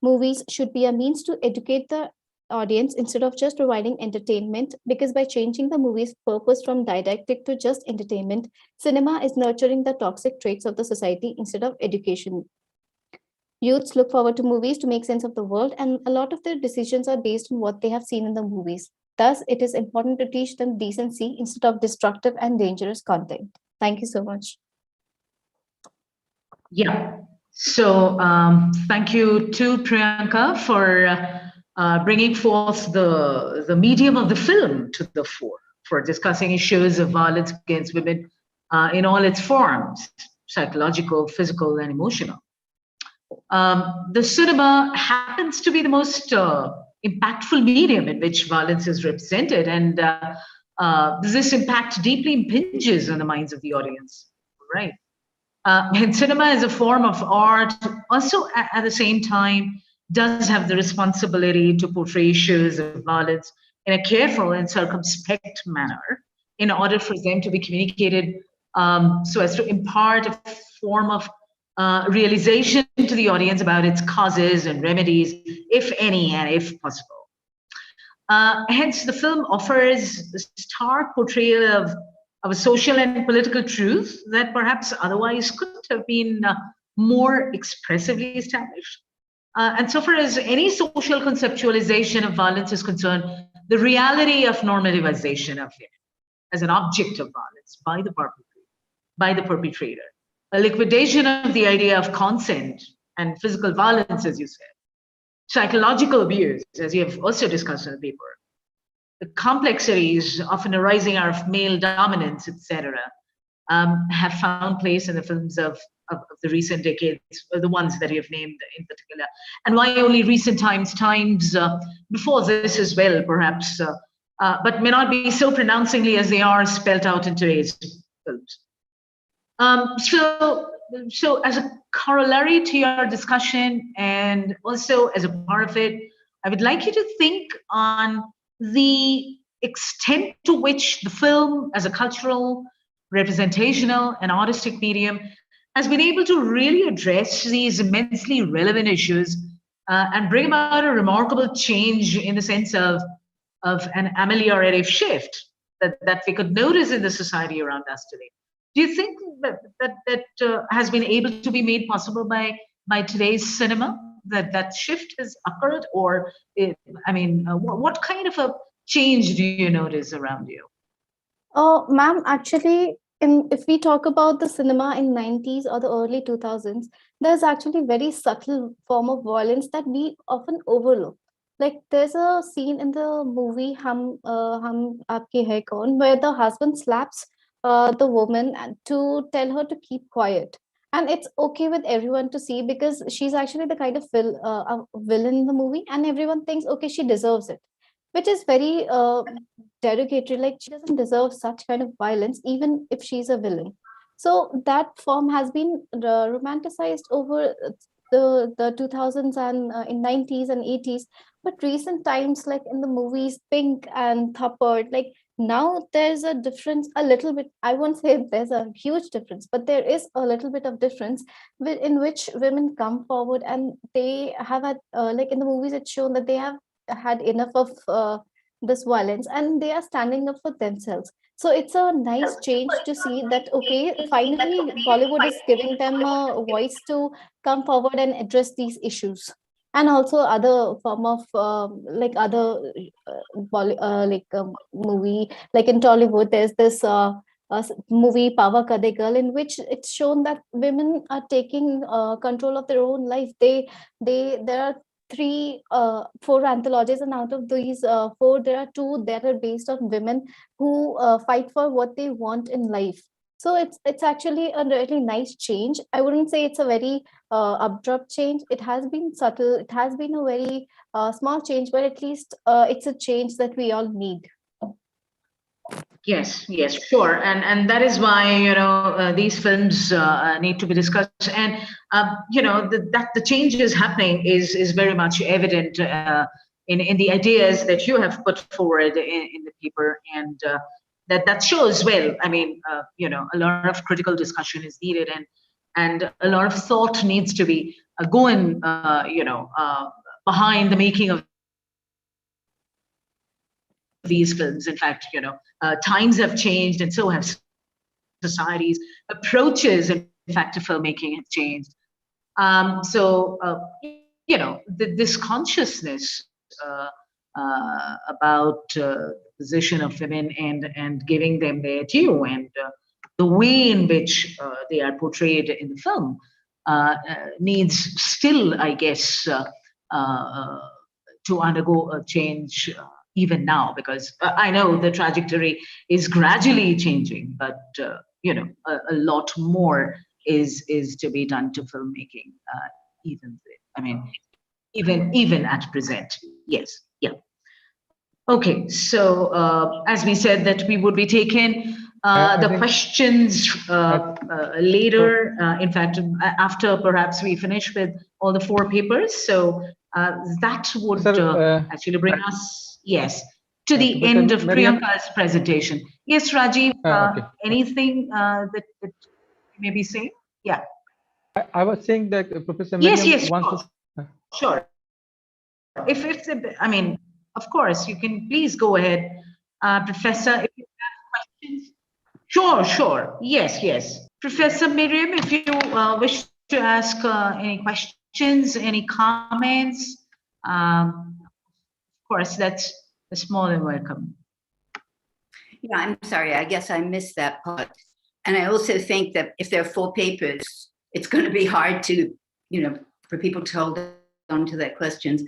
Movies should be a means to educate the audience instead of just providing entertainment, because by changing the movie's purpose from didactic to just entertainment, cinema is nurturing the toxic traits of the society instead of education. Youths look forward to movies to make sense of the world, and a lot of their decisions are based on what they have seen in the movies. Thus, it is important to teach them decency instead of destructive and dangerous content. Thank you so much. Yeah. So thank you to Priyanka for bringing forth the medium of the film to the fore, for discussing issues of violence against women in all its forms, psychological, physical, and emotional. The cinema happens to be the most impactful medium in which violence is represented, and this impact deeply impinges on the minds of the audience, right? And cinema as a form of art also at the same time does have the responsibility to portray issues of violence in a careful and circumspect manner in order for them to be communicated so as to impart a form of realization to the audience about its causes and remedies, if any, and if possible. Hence, the film offers a stark portrayal of a social and political truth that perhaps otherwise couldn't have been more expressively established. And so far as any social conceptualization of violence is concerned, the reality of normativization of it as an object of violence by the perpetrator, a liquidation of the idea of consent and physical violence, as you said, psychological abuse, as you have also discussed in the paper, the complexities often arising out of male dominance, etc., have found place in the films of the recent decades, the ones that you have named in particular. And why only recent times before this as well, perhaps, but may not be so pronouncingly as they are spelt out in today's films. So as a corollary to your discussion, and also as a part of it, I would like you to think on the extent to which the film as a cultural, representational, and artistic medium has been able to really address these immensely relevant issues and bring about a remarkable change in the sense of an ameliorative shift that we could notice in the society around us today. Do you think that has been able to be made possible by today's cinema? That shift has occurred, or what kind of a change do you notice around you? Oh, ma'am, actually, if we talk about the cinema in 90s or the early 2000s, there's actually very subtle form of violence that we often overlook. Like there's a scene in the movie Hum Aapke Hai Kaun, where the husband slaps the woman to tell her to keep quiet. And it's okay with everyone to see because she's actually the kind of villain in the movie, and everyone thinks, okay, she deserves it, which is very derogatory. Like she doesn't deserve such kind of violence, even if she's a villain. So that form has been romanticized over the 2000s and in 90s and 80s. But recent times, like in the movies Pink and Thappad, like now there's a difference a little bit. I won't say there's a huge difference, but there is a little bit of difference in which women come forward, and they have had like in the movies it's shown that they have had enough of this violence and they are standing up for themselves. So it's a nice change to see that, okay, finally Bollywood is giving them a voice to come forward and address these issues. And also other form of like other movie, like in Tollywood there's this movie Pava Kade Girl, in which it's shown that women are taking control of their own life. There are four anthologies, and out of these four, there are two that are based on women who fight for what they want in life. So it's actually a really nice change. I wouldn't say it's a very abrupt change. It has been subtle. It has been a very small change, but at least it's a change that we all need. Yes, sure, and that is why these films need to be discussed, and that the change is happening is very much evident in the ideas that you have put forward in the paper, and that shows well. I mean, a lot of critical discussion is needed, and a lot of thought needs to be going, behind the making of these films. In fact, times have changed, and so have societies. Approaches, in fact, to filmmaking have changed. This consciousness about the position of women and giving them their due, and the way in which they are portrayed in the film needs still, I guess, to undergo a change. Even now, because I know the trajectory is gradually changing, but a lot more is to be done to filmmaking. Even at present. Yes, yeah. Okay, so as we said that we would be taking the questions later. In fact, after perhaps we finish with all the four papers. So that would actually bring us. Yes, to the end of Priyanka's presentation. Yes, Rajiv, okay. Anything that you may be saying? Yeah. I was saying that Professor Miriam wants to... Sure. If it's, of course, you can please go ahead, Professor, if you have questions. Sure. Yes. Professor Miriam, if you wish to ask any questions, any comments, of course, that's more than welcome. Yeah, I'm sorry. I guess I missed that part. And I also think that if there are four papers, it's going to be hard to, for people to hold on to their questions.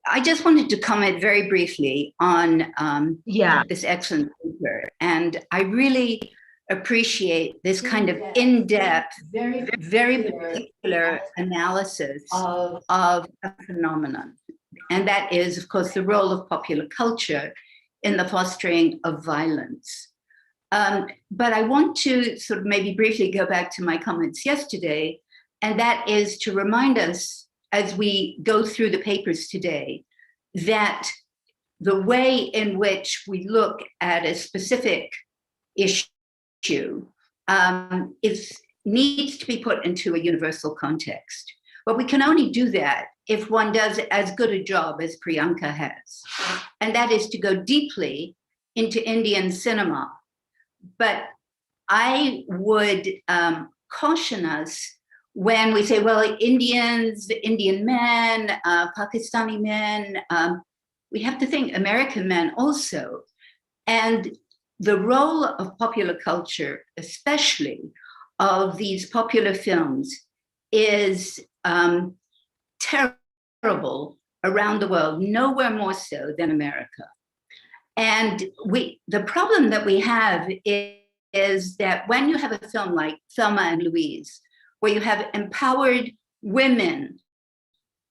I just wanted to comment very briefly on this excellent paper. And I really appreciate this kind of in-depth, very particular analysis of a phenomenon. And that is, of course, the role of popular culture in the fostering of violence. But I want to sort of maybe briefly go back to my comments yesterday, and that is to remind us as we go through the papers today that the way in which we look at a specific issue needs to be put into a universal context. But we can only do that if one does as good a job as Priyanka has. And that is to go deeply into Indian cinema. But I would caution us when we say, well, Indians, Indian men, Pakistani men, we have to think American men also. And the role of popular culture, especially of these popular films, is terrible around the world, nowhere more so than America. And the problem that we have is that when you have a film like Thelma and Louise, where you have empowered women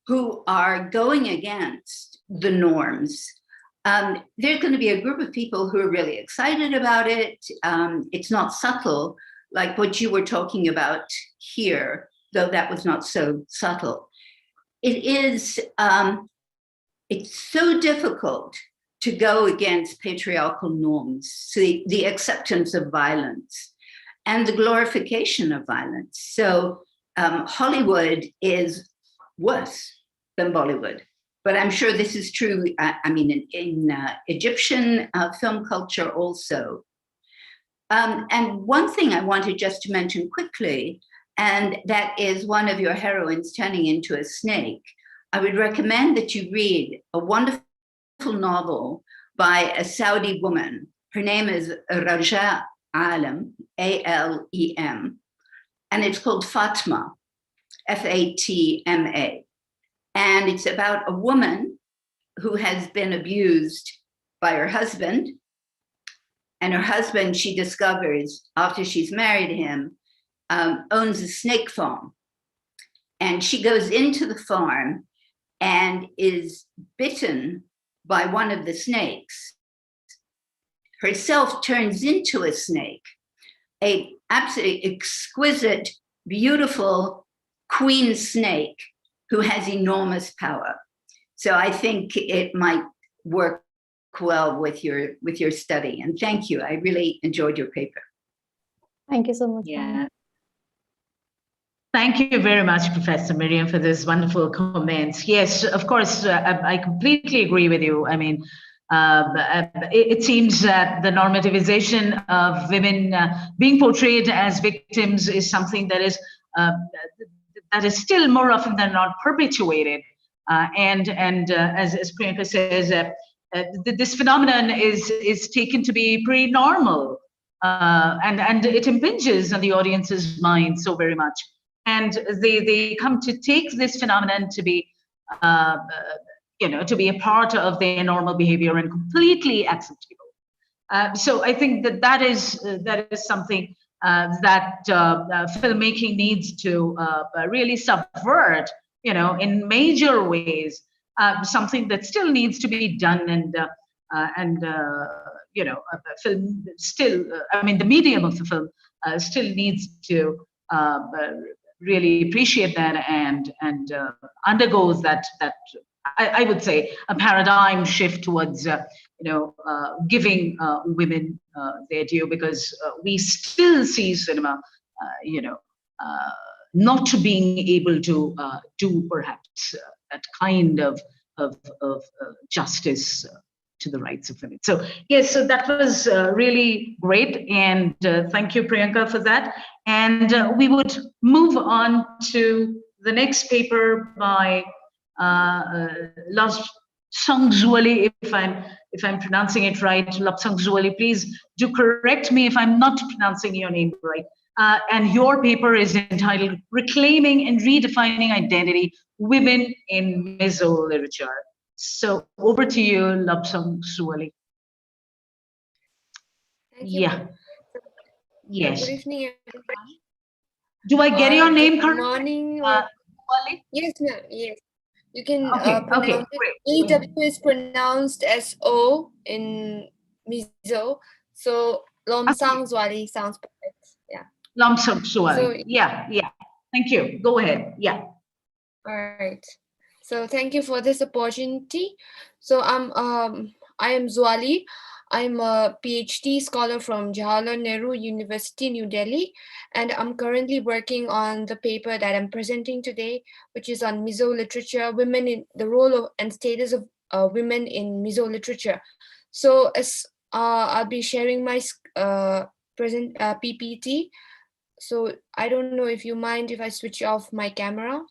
who are going against the norms, there's going to be a group of people who are really excited about it. It's not subtle, like what you were talking about here, though that was not so subtle. It is, it's so difficult to go against patriarchal norms, so the acceptance of violence and the glorification of violence. So Hollywood is worse than Bollywood. But I'm sure this is true, I mean, in Egyptian film culture also. And one thing I wanted just to mention quickly, and that is one of your heroines turning into a snake. I would recommend that you read a wonderful novel by a Saudi woman. Her name is Raja Alem, A-L-E-M, and it's called Fatma, F-A-T-M-A. And it's about a woman who has been abused by her husband. And her husband, she discovers after she's married him, owns a snake farm. And she goes into the farm and is bitten by one of the snakes. Herself turns into a snake, a absolutely exquisite, beautiful queen snake who has enormous power. So I think it might work well with your study. And thank you. I really enjoyed your paper. Thank you so much. Yeah. Thank you very much, Professor Miriam, for this wonderful comments. Yes, of course, I completely agree with you. I mean, it seems that the normativization of women being portrayed as victims is something that is still more often than not perpetuated. And as Priyanka says, this phenomenon is taken to be pretty normal, and it impinges on the audience's mind so very much. And they come to take this phenomenon to be, to be a part of their normal behavior and completely acceptable. So I think that is something that filmmaking needs to really subvert, in major ways. Something that still needs to be done, and film still. I mean, the medium of the film still needs to really appreciate that and undergoes that I would say a paradigm shift towards giving women their due, because we still see cinema not being able to do perhaps that kind of justice to the rights of women. So yes, so that was really great, and thank you, Priyanka, for that. And we would move on to the next paper by Lobsang Zuali, if I'm pronouncing it right. Lobsang Zuali, please do correct me if I'm not pronouncing your name right. And your paper is entitled "Reclaiming and Redefining Identity: Women in Mizo Literature." So over to you, Lobsang Zuali. Yeah. Yes. Good evening, everyone. Do I get your name good correctly? morning. Yes, ma'am. Yes. You can pronounce it. EW is pronounced as O in Mizo. So Lobsang Zuali sounds perfect. Yeah. Lobsang Zuali. So, yeah. Thank you. Go ahead. Yeah. All right. So thank you for this opportunity. So I am Zuali. I'm a PhD scholar from Jawaharlal Nehru University, New Delhi, and I'm currently working on the paper that I'm presenting today, which is on Mizo literature, women in the role of and status of women in Mizo literature. So as I'll be sharing my present PPT. So I don't know if you mind if I switch off my camera.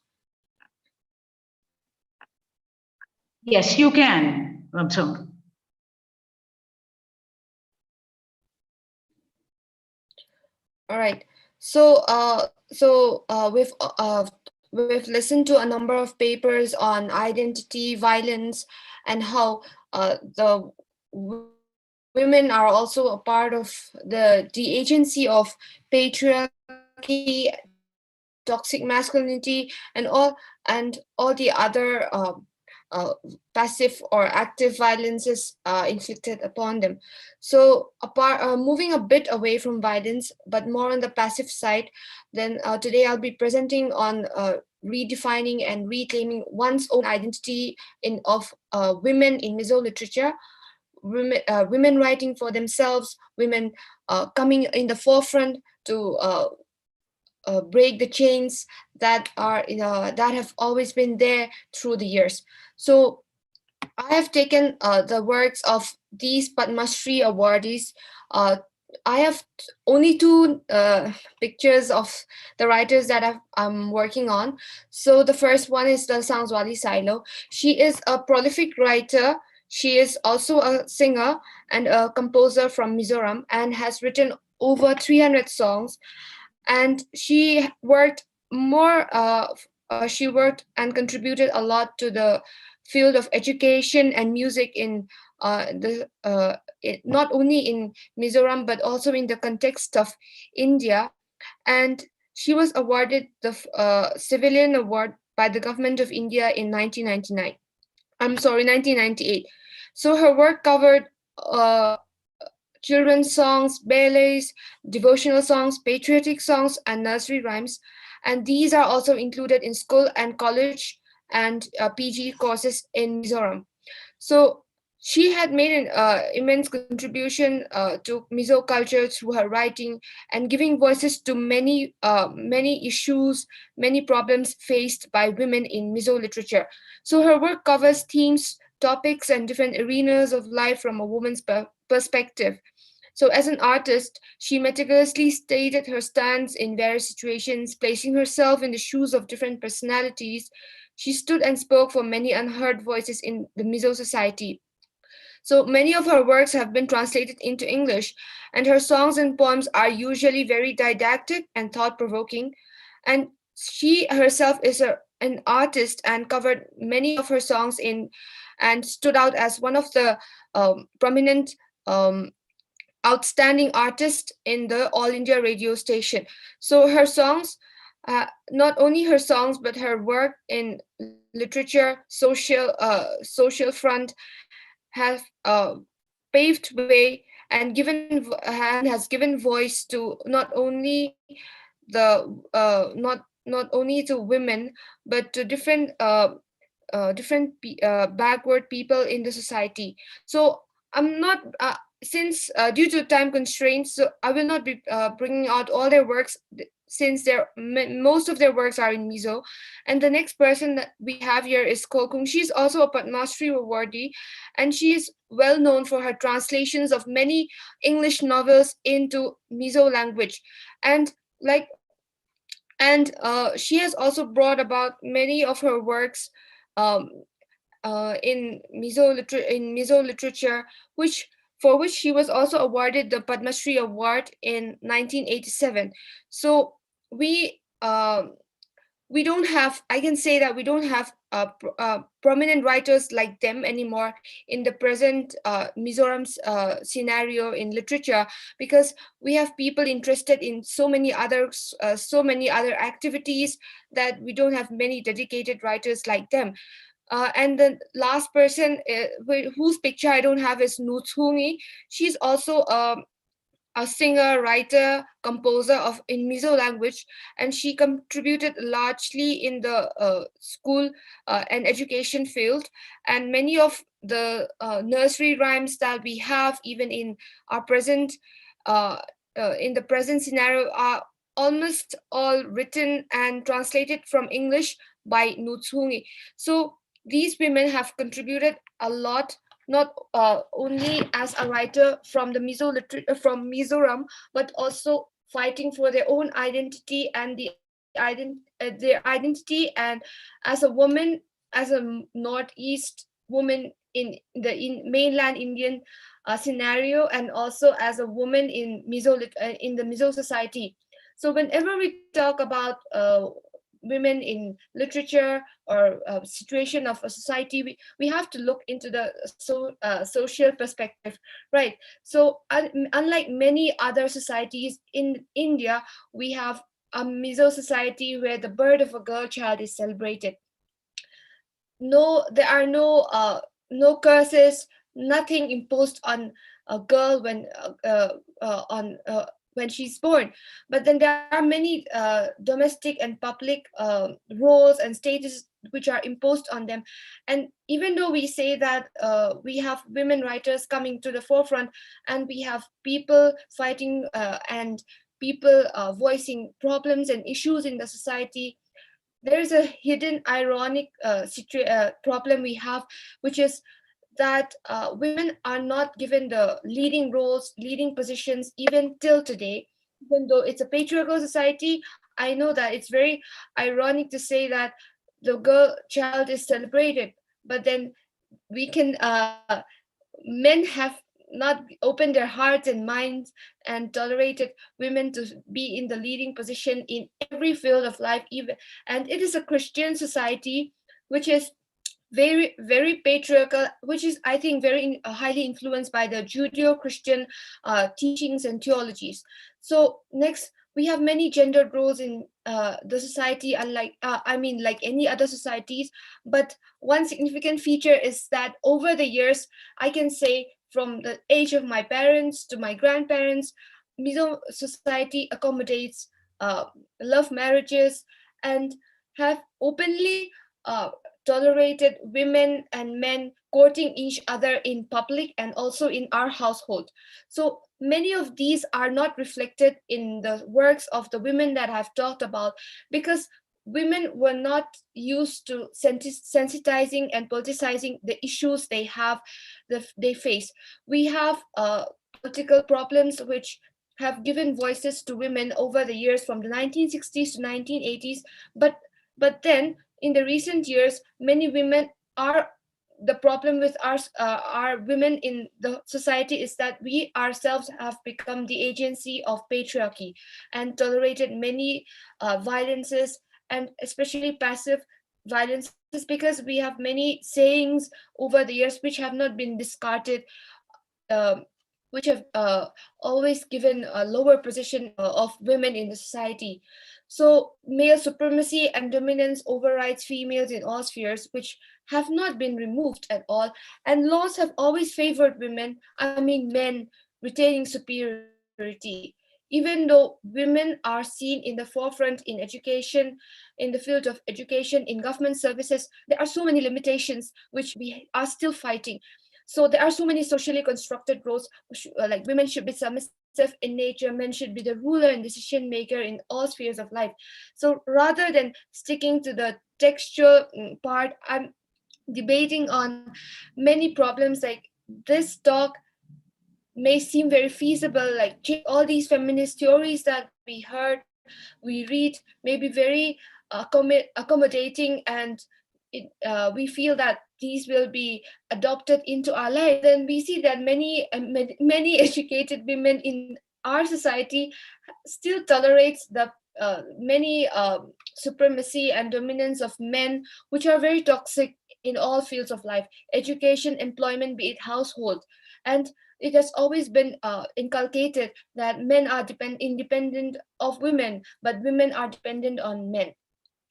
Yes, you can, Ramsung. All right. So we've listened to a number of papers on identity, violence, and how the women are also a part of the agency of patriarchy, toxic masculinity, and all the other passive or active violences inflicted upon them. So moving a bit away from violence, but more on the passive side, then today I'll be presenting on redefining and reclaiming one's own identity of women in Mizo literature. Women writing for themselves, women coming in the forefront to break the chains that have always been there through the years. So I have taken the works of these Padma Shri awardees. I have only two pictures of the writers that I'm working on. So the first one is the Sangzwali Silo. She is a prolific writer. She is also a singer and a composer from Mizoram and has written over 300 songs. And she worked she worked and contributed a lot to the field of education and music in not only in Mizoram but also in the context of India. And she was awarded the civilian award by the government of India in 1998. So her work covered children's songs, ballets, devotional songs, patriotic songs, and nursery rhymes. And these are also included in school and college and PG courses in Mizoram. So she had made an immense contribution to Mizo culture through her writing and giving voices to many issues, many problems faced by women in Mizo literature. So her work covers themes, topics, and different arenas of life from a woman's perspective. So, as an artist, she meticulously stated her stance in various situations, placing herself in the shoes of different personalities. She stood and spoke for many unheard voices in the Mizo society. So, many of her works have been translated into English, and her songs and poems are usually very didactic and thought provoking. And she herself is an artist and covered many of her songs and stood out as one of the prominent. Outstanding artist in the All India radio station. So her songs, not only her songs, but her work in literature, social front, have paved way and has given voice to not only not only to women, but to different backward people in the society. So I'm not since due to time constraints, so I will not be bringing out all their works since most of their works are in Mizo. And the next person that we have here is Kokung. She's also a Padma Shri awardee, and she is well known for her translations of many English novels into Mizo language. And like she has also brought about many of her works um, in Mizo literature, for which she was also awarded the Padma Shri Award in 1987. So we don't have, I can say that we don't have prominent writers like them anymore in the present Mizoram's scenario in literature, because we have people interested in so many other activities that we don't have many dedicated writers like them. And the last person whose picture I don't have is Nuthungi. She's also a singer, writer, composer in Mizo language, and she contributed largely in the school and education field. And many of the nursery rhymes that we have, even in our present, in the present scenario, are almost all written and translated from English by Nuthungi. So these women have contributed a lot not only as a writer from the from Mizoram, but also fighting for their own identity and their identity, and as a woman, as a Northeast woman in mainland Indian scenario, and also as a woman in in the Mizo society. So whenever we talk about women in literature or situation of a society, we have to look into the social perspective, right? So unlike many other societies in India, we have a Mizo society where the birth of a girl child is celebrated. No, there are no curses, nothing imposed on a girl when she's born. But then there are many domestic and public roles and status which are imposed on them. And even though we say that we have women writers coming to the forefront, and we have people fighting and people voicing problems and issues in the society, there is a hidden ironic problem we have, which is that women are not given the leading roles, leading positions, even till today. Even though it's a patriarchal society, I know that it's very ironic to say that the girl child is celebrated, but then we can men have not opened their hearts and minds and tolerated women to be in the leading position in every field of life, even. And it is a Christian society which is very patriarchal, which is, I think, very highly influenced by the Judeo-Christian teachings and theologies. So next, we have many gendered roles in the society, unlike like any other societies. But one significant feature is that over the years, I can say from the age of my parents to my grandparents, Mizo society accommodates love marriages and have openly tolerated women and men courting each other in public and also in our household. So many of these are not reflected in the works of the women that I've talked about, because women were not used to sensitizing and politicizing the issues they face. We have political problems which have given voices to women over the years from the 1960s to 1980s, but then in the recent years, many women are the problem with our women in the society is that we ourselves have become the agency of patriarchy and tolerated many violences, and especially passive violences, because we have many sayings over the years which have not been discarded, uh, which have always given a lower position of women in the society. So male supremacy and dominance overrides females in all spheres, which have not been removed at all. And laws have always favored women, men, retaining superiority. Even though women are seen in the forefront in education, in the field of education, in government services, there are so many limitations which we are still fighting. So there are so many socially constructed roles, like women should be submissive in nature, men should be the ruler and decision maker in all spheres of life. So rather than sticking to the textual part, I'm debating on many problems. Like this talk may seem very feasible, like all these feminist theories that we heard, we read, may be very accommodating, and we feel that these will be adopted into our life. Then we see that many educated women in our society still tolerates the many supremacy and dominance of men, which are very toxic in all fields of life: education, employment, be it household. And it has always been inculcated that men are independent of women, but women are dependent on men.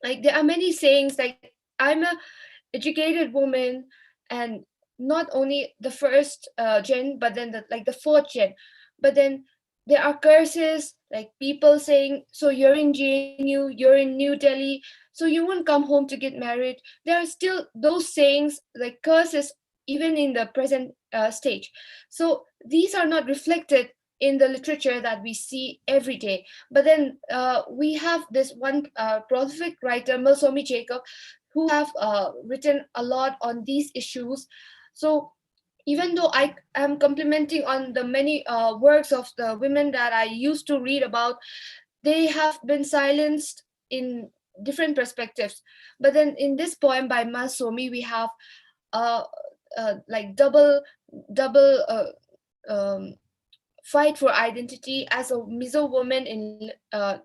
Like there are many sayings like, I'm a educated woman, and not only the first gen, but then the fourth gen. But then there are curses, like people saying, so you're in JNU, you're in New Delhi, so you won't come home to get married. There are still those sayings, like curses, even in the present stage. So these are not reflected in the literature that we see every day. But then we have this one prolific writer, Mousumi Jacob, who have written a lot on these issues. So even though I am complimenting on the many works of the women that I used to read about, they have been silenced in different perspectives. But then in this poem by Mousumi, we have like double fight for identity as a Mizo woman in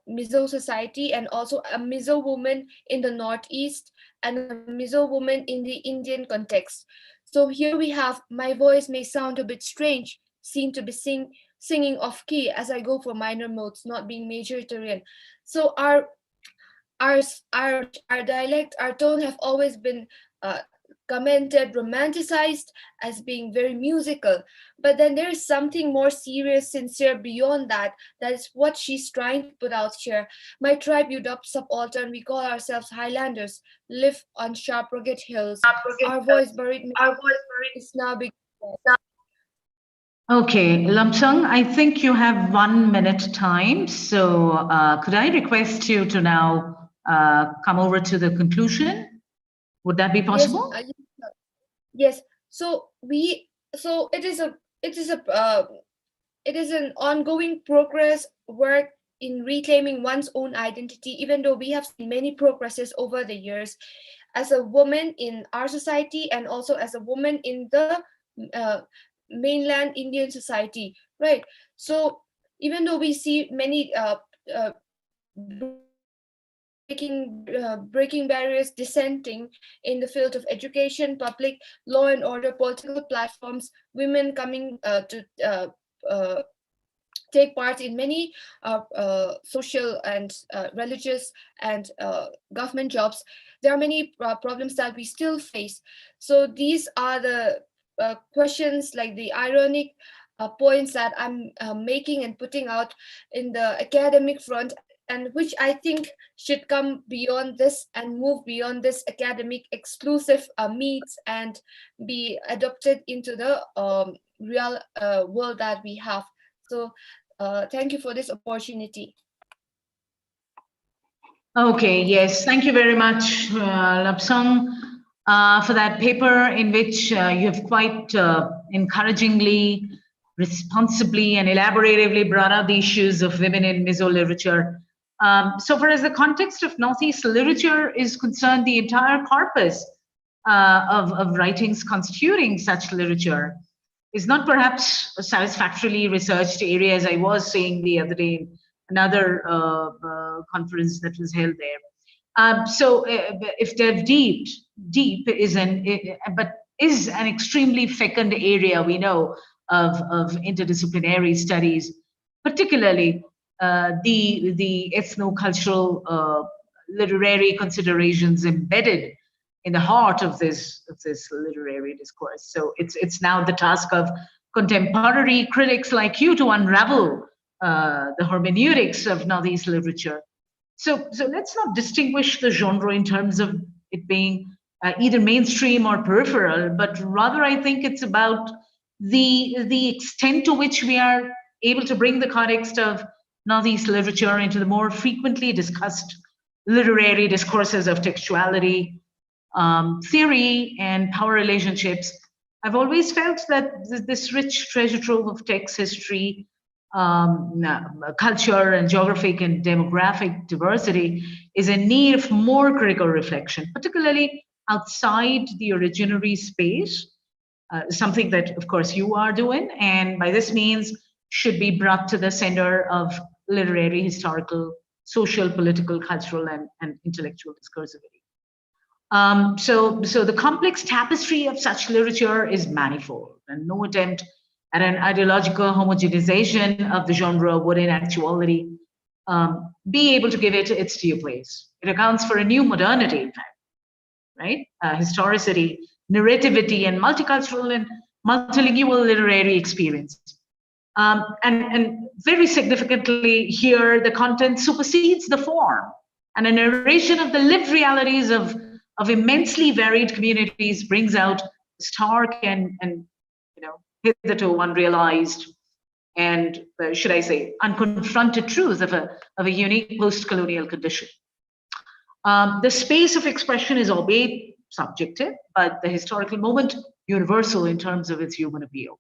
Mizo society, and also a Mizo woman in the Northeast, and a Mizo woman in the Indian context. So here we have, my voice may sound a bit strange, seem to be singing off key as I go for minor modes, not being major Tyrian. So our dialect, our tone have always been commented, romanticized as being very musical. But then there is something more serious, sincere beyond that. That is what she's trying to put out here. My tribe, Udop subaltern, we call ourselves Highlanders, live on sharp rugged hills. Our voice buried is now being. Okay, Lamsang, I think you have 1 minute time. So could I request you to now come over to the conclusion? Would that be possible? Yes. So it is an ongoing progress work in reclaiming one's own identity, even though we have seen many progresses over the years as a woman in our society and also as a woman in the mainland Indian society, right? So even though we see many breaking barriers, dissenting in the field of education, public law and order, political platforms, women coming to take part in many social and religious and government jobs. There are many problems that we still face. So these are the questions, like the ironic points that I'm making and putting out in the academic front, and which I think should come beyond this and move beyond this academic exclusive meets and be adopted into the real world that we have. So thank you for this opportunity. Okay, yes, thank you very much, Lapsang, for that paper in which you have quite encouragingly, responsibly and elaboratively brought out the issues of women in Mizo literature. So far as the context of Northeast literature is concerned, the entire corpus of writings constituting such literature is not perhaps a satisfactorily researched area, as I was saying the other day in another conference that was held there. So if delved deep is an extremely fecund area, we know, of interdisciplinary studies, particularly the ethno-cultural literary considerations embedded in the heart of this literary discourse. So it's now the task of contemporary critics like you to unravel the hermeneutics of Northeast literature. So let's not distinguish the genre in terms of it being either mainstream or peripheral, but rather I think it's about the extent to which we are able to bring the context of Northeast literature into the more frequently discussed literary discourses of textuality, theory, and power relationships. I've always felt that this rich treasure trove of text history, culture, and geographic and demographic diversity is in need of more critical reflection, particularly outside the originary space, something that, of course, you are doing, and by this means should be brought to the center of literary, historical, social, political, cultural, and intellectual discursivity. So the complex tapestry of such literature is manifold, and no attempt at an ideological homogenization of the genre would in actuality be able to give it its due place. It accounts for a new modernity, in fact, right? Historicity, narrativity, and multicultural and multilingual literary experience. And very significantly here, the content supersedes the form, and a narration of the lived realities of immensely varied communities brings out stark and hitherto unrealized and should I say unconfronted truth of a unique post-colonial condition. The space of expression is albeit subjective, but the historical moment universal in terms of its human appeal.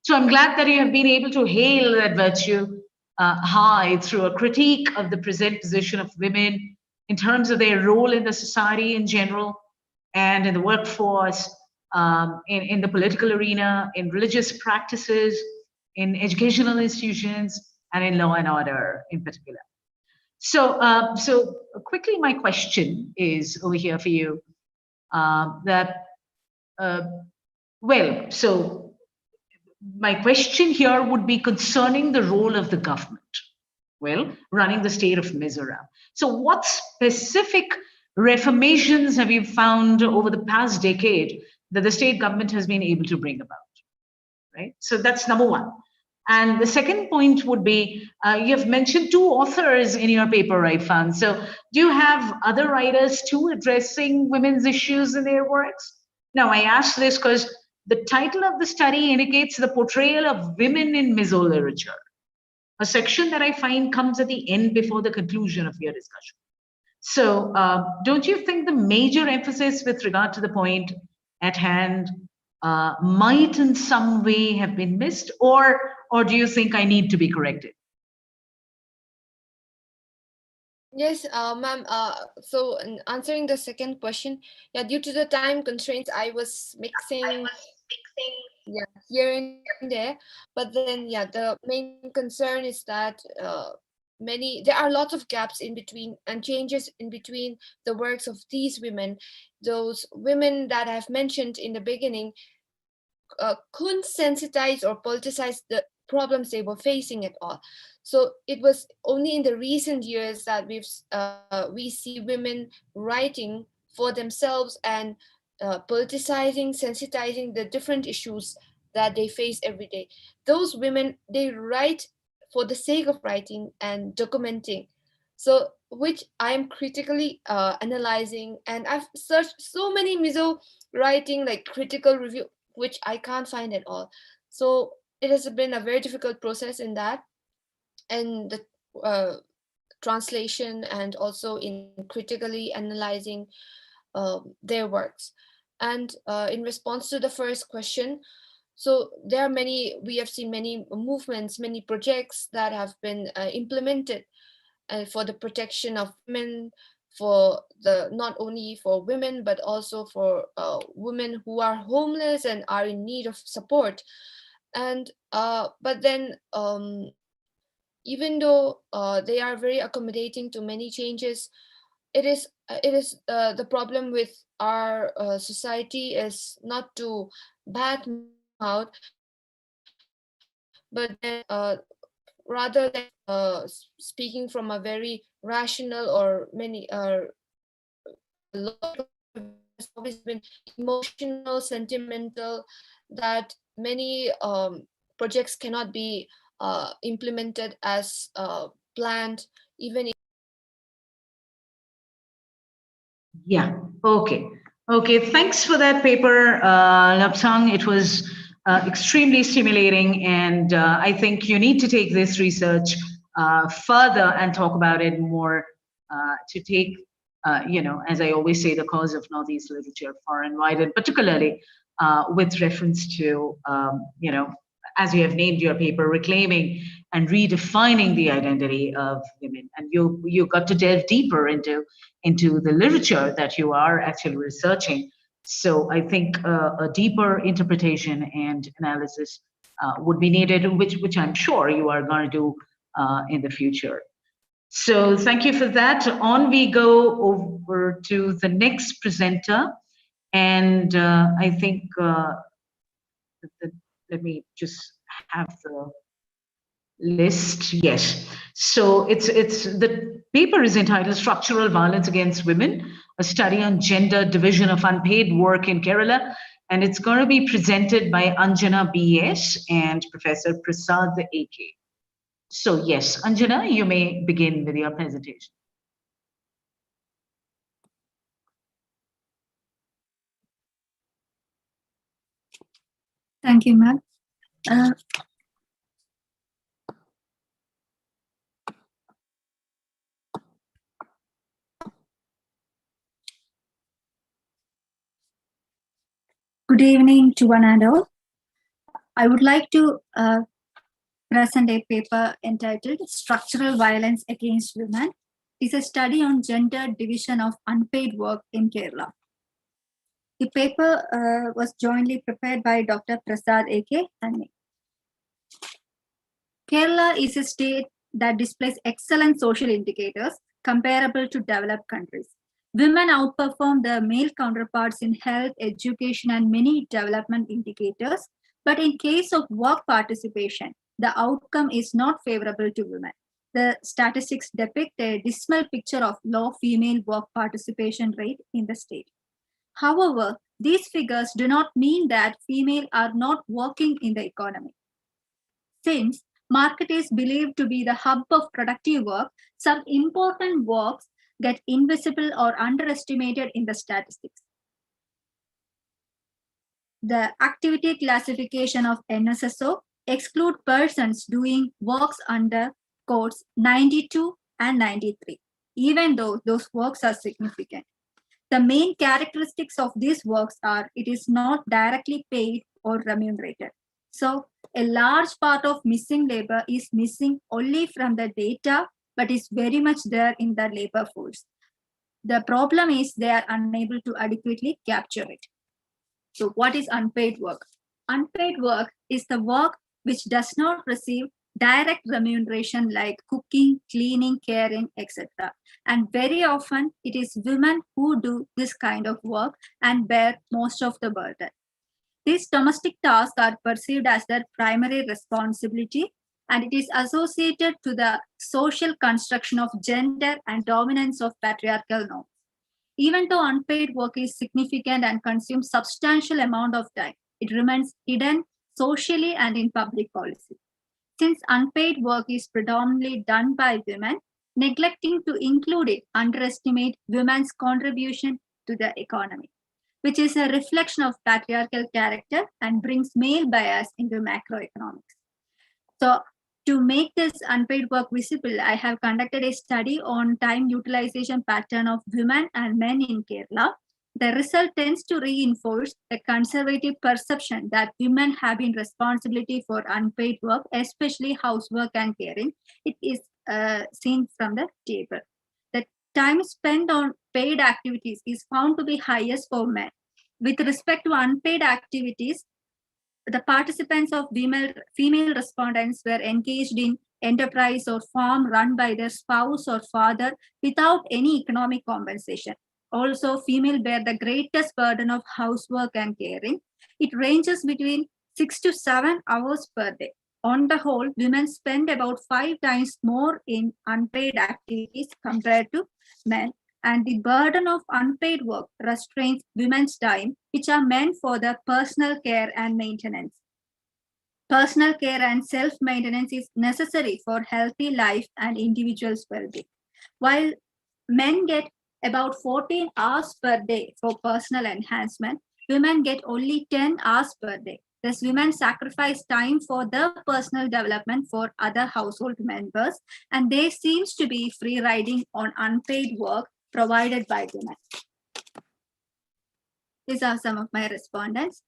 So I'm glad that you have been able to hail that virtue high through a critique of the present position of women in terms of their role in the society in general and in the workforce, in the political arena, in religious practices, in educational institutions, and in law and order in particular. So, so quickly, my question is over here for you. Well, so my question here would be concerning the role of the government, well, running the state of Mizoram. So what specific reformations have you found over the past decade that the state government has been able to bring about, right? So that's number one. And the second point would be, you have mentioned two authors in your paper, I found. So do you have other writers too addressing women's issues in their works? Now, I ask this because the title of the study indicates the portrayal of women in Mizo literature, a section that I find comes at the end before the conclusion of your discussion. So don't you think the major emphasis with regard to the point at hand might in some way have been missed, or do you think I need to be corrected? Yes, ma'am. So in answering the second question, yeah, due to the time constraints, I was mixing, yeah, here and there. But then, yeah, the main concern is that there are lots of gaps in between and changes in between the works of these women. Those women that I've mentioned in the beginning couldn't sensitize or politicize the problems they were facing at all. So it was only in the recent years that we see women writing for themselves and politicizing, sensitizing the different issues that they face every day. Those women, they write for the sake of writing and documenting. So which I'm critically analyzing, and I've searched so many Mizo writing like critical review, which I can't find at all. So it has been a very difficult process in that, and the translation, and also in critically analyzing their works. And in response to the first question, so there are many, we have seen many movements, many projects that have been implemented for the protection of women, for the not only for women but also for women who are homeless and are in need of support. And but then even though they are very accommodating to many changes, it is the problem with our society is not to badmouth, but then rather than speaking from a very rational or many has always been emotional, sentimental, that many projects cannot be implemented as planned, even if. Yeah, okay. Okay, thanks for that paper, Lapsang. It was extremely stimulating, and I think you need to take this research further and talk about it more to take, you know, as I always say, the cause of Northeast literature far and wide, and particularly with reference to, you know, as you have named your paper, reclaiming and redefining the identity of women. And you got to delve deeper into the literature that you are actually researching. So I think a deeper interpretation and analysis would be needed, which I'm sure you are going to do in the future. So thank you for that. On we go over to the next presenter. And I think, let me just have the list. Yes. So it's the paper is entitled Structural Violence Against Women, a study on gender division of unpaid work in Kerala. And it's going to be presented by Anjana B.S. and Professor Prasad A.K. So yes, Anjana, you may begin with your presentation. Thank you, ma'am. Good evening to one and all. I would like to present a paper entitled Structural Violence Against Women. It is a study on gender division of unpaid work in Kerala. The paper was jointly prepared by Dr. Prasad A.K. and me. Kerala is a state that displays excellent social indicators comparable to developed countries. Women outperform their male counterparts in health, education, and many development indicators. But in case of work participation, the outcome is not favorable to women. The statistics depict a dismal picture of low female work participation rate in the state. However, these figures do not mean that females are not working in the economy. Since market is believed to be the hub of productive work, some important works get invisible or underestimated in the statistics. The activity classification of NSSO exclude persons doing works under codes 92 and 93, even though those works are significant. The main characteristics of these works are it is not directly paid or remunerated. So a large part of missing labor is missing only from the data, but is very much there in the labor force. The problem is they are unable to adequately capture it. So what is unpaid work? Unpaid work is the work which does not receive direct remuneration like cooking, cleaning, caring, etc. And very often it is women who do this kind of work and bear most of the burden. These domestic tasks are perceived as their primary responsibility, and it is associated to the social construction of gender and dominance of patriarchal norms. Even though unpaid work is significant and consumes substantial amount of time, it remains hidden socially and in public policy. Since unpaid work is predominantly done by women, neglecting to include it underestimates women's contribution to the economy, which is a reflection of patriarchal character and brings male bias into macroeconomics. So to make this unpaid work visible, I have conducted a study on time utilization pattern of women and men in Kerala. The result tends to reinforce a conservative perception that women have been responsible for unpaid work, especially housework and caring. It is seen from the table. The time spent on paid activities is found to be highest for men. With respect to unpaid activities, the participants of female respondents were engaged in enterprise or farm run by their spouse or father without any economic compensation. Also, female bear the greatest burden of housework and caring. It ranges between 6 to 7 hours per day. On the whole, women spend about 5 times more in unpaid activities compared to men. And the burden of unpaid work restrains women's time, which are meant for the personal care and maintenance. Personal care and self-maintenance is necessary for healthy life and individuals' well-being. While men get about 14 hours per day for personal enhancement, women get only 10 hours per day. Thus, women sacrifice time for their personal development for other household members, and there seems to be free riding on unpaid work provided by women. These are some of my respondents.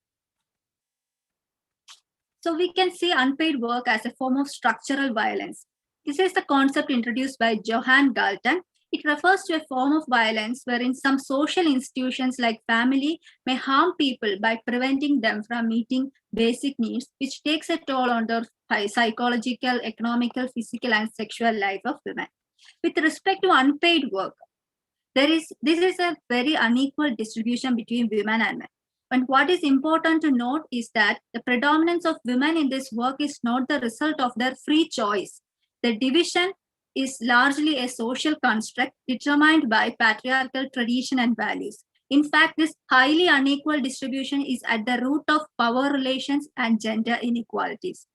So we can see unpaid work as a form of structural violence. This is the concept introduced by Johan Galton. It refers to a form of violence wherein some social institutions like family may harm people by preventing them from meeting basic needs, which takes a toll on their psychological, economical, physical, and sexual life of women. With respect to unpaid work, this is a very unequal distribution between women and men. And what is important to note is that the predominance of women in this work is not the result of their free choice. The division is largely a social construct determined by patriarchal tradition and values. In fact, this highly unequal distribution is at the root of power relations and gender inequalities.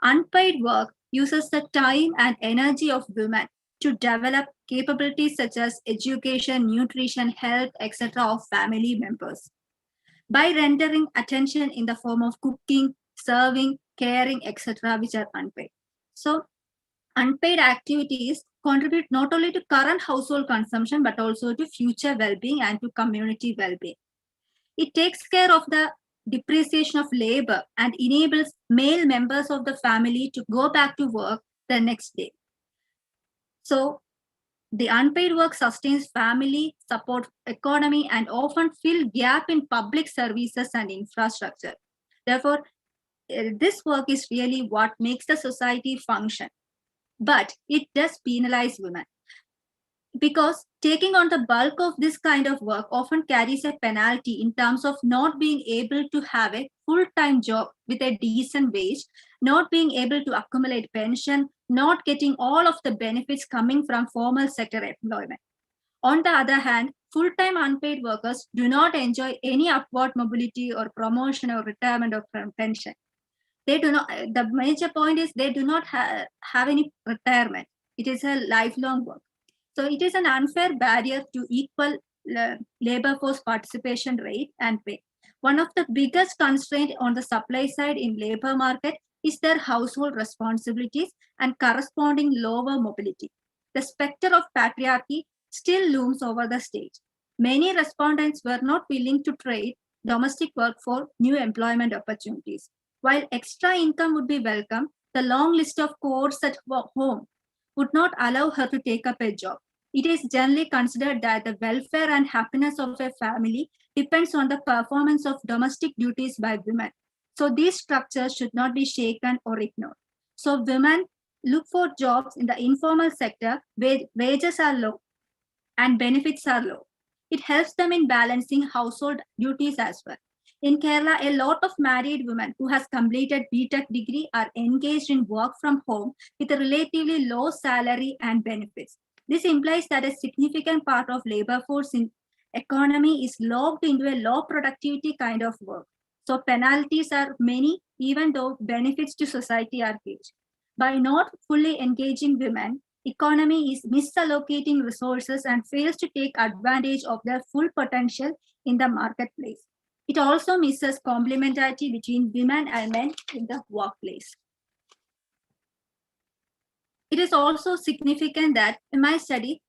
Unpaid work uses the time and energy of women to develop capabilities such as education, nutrition, health, etc. of family members. By rendering attention in the form of cooking, serving, caring, etc., which are unpaid. So, unpaid activities contribute not only to current household consumption, but also to future well-being and to community well-being. It takes care of the depreciation of labor and enables male members of the family to go back to work the next day. So the unpaid work sustains family, support economy, and often fill gap in public services and infrastructure. Therefore, this work is really what makes the society function. But it does penalize women, because taking on the bulk of this kind of work often carries a penalty in terms of not being able to have a full-time job with a decent wage, not being able to accumulate pension, not getting all of the benefits coming from formal sector employment. On the other hand, full-time unpaid workers do not enjoy any upward mobility or promotion or retirement or pension. They do not, the major point is they do not have any retirement. It is a lifelong work. So it is an unfair barrier to equal labor force participation rate and pay. One of the biggest constraints on the supply side in labor market is their household responsibilities and corresponding lower mobility. The specter of patriarchy still looms over the stage. Many respondents were not willing to trade domestic work for new employment opportunities. While extra income would be welcome, the long list of chores at home would not allow her to take up a job. It is generally considered that the welfare and happiness of a family depends on the performance of domestic duties by women. So these structures should not be shaken or ignored. So women look for jobs in the informal sector where wages are low and benefits are low. It helps them in balancing household duties as well. In Kerala, a lot of married women who has completed BTech degree are engaged in work from home with a relatively low salary and benefits. This implies that a significant part of labor force in economy is locked into a low productivity kind of work. So penalties are many, even though benefits to society are huge. By not fully engaging women, economy is misallocating resources and fails to take advantage of their full potential in the marketplace. It also misses complementarity between women and men in the workplace. It is also significant that in my study,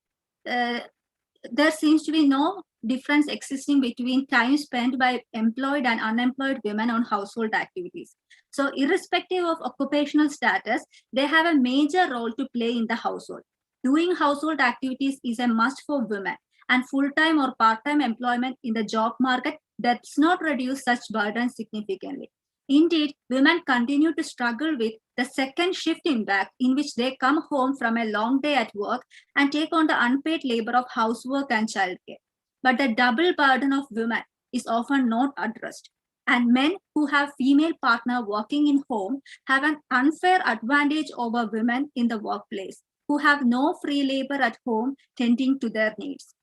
there seems to be no difference existing between time spent by employed and unemployed women on household activities. So irrespective of occupational status, they have a major role to play in the household. Doing household activities is a must for women, and full-time or part-time employment in the job market does not reduce such burdens significantly. Indeed, women continue to struggle with the second shift impact, in which they come home from a long day at work and take on the unpaid labor of housework and childcare. But the double burden of women is often not addressed. And men who have female partner working in home have an unfair advantage over women in the workplace, who have no free labor at home tending to their needs.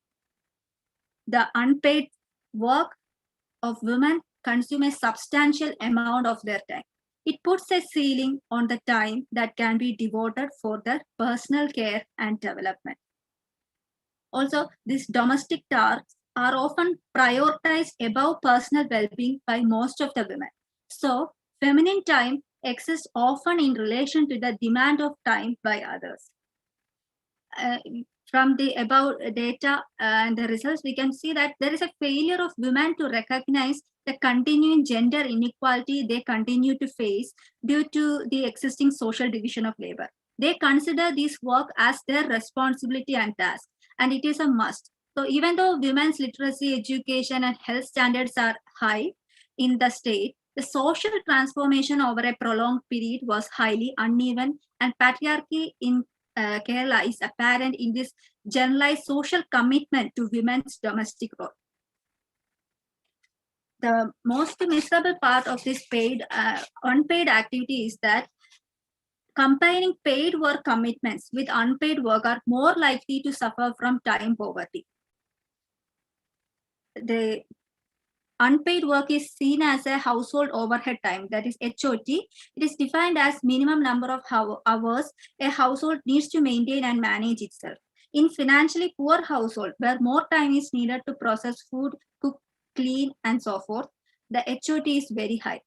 The unpaid work of women consume a substantial amount of their time. It puts a ceiling on the time that can be devoted for their personal care and development. Also, these domestic tasks are often prioritized above personal well-being by most of the women. So, feminine time exists often in relation to the demand of time by others. From the above data and the results, we can see that there is a failure of women to recognize the continuing gender inequality they continue to face due to the existing social division of labor. They consider this work as their responsibility and task, and it is a must. So even though women's literacy, education, and health standards are high in the state, the social transformation over a prolonged period was highly uneven, and patriarchy in Kerala is apparent in this generalized social commitment to women's domestic role. The most miserable part of this unpaid activity is that combining paid work commitments with unpaid work are more likely to suffer from time poverty. The unpaid work is seen as a household overhead time, that is HOT. It is defined as minimum number of hours a household needs to maintain and manage itself. In financially poor household, where more time is needed to process food, cook, clean, and so forth, the HOT is very high.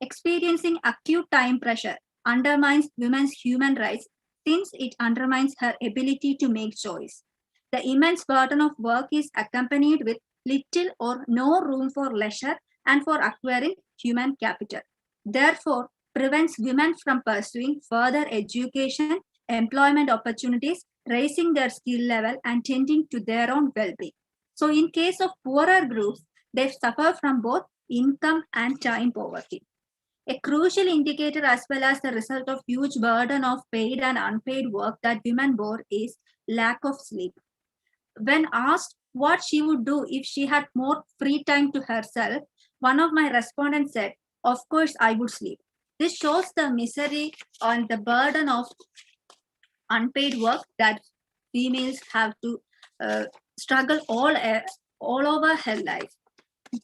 Experiencing acute time pressure undermines women's human rights, since it undermines her ability to make choice. The immense burden of work is accompanied with little or no room for leisure and for acquiring human capital. Therefore, prevents women from pursuing further education, employment opportunities, raising their skill level, and tending to their own well-being. So in case of poorer groups, they suffer from both income and time poverty. A crucial indicator as well as the result of huge burden of paid and unpaid work that women bore is lack of sleep. When asked what she would do if she had more free time to herself, one of my respondents said, "Of course, I would sleep." This shows the misery and the burden of unpaid work that females have to struggle all over her life.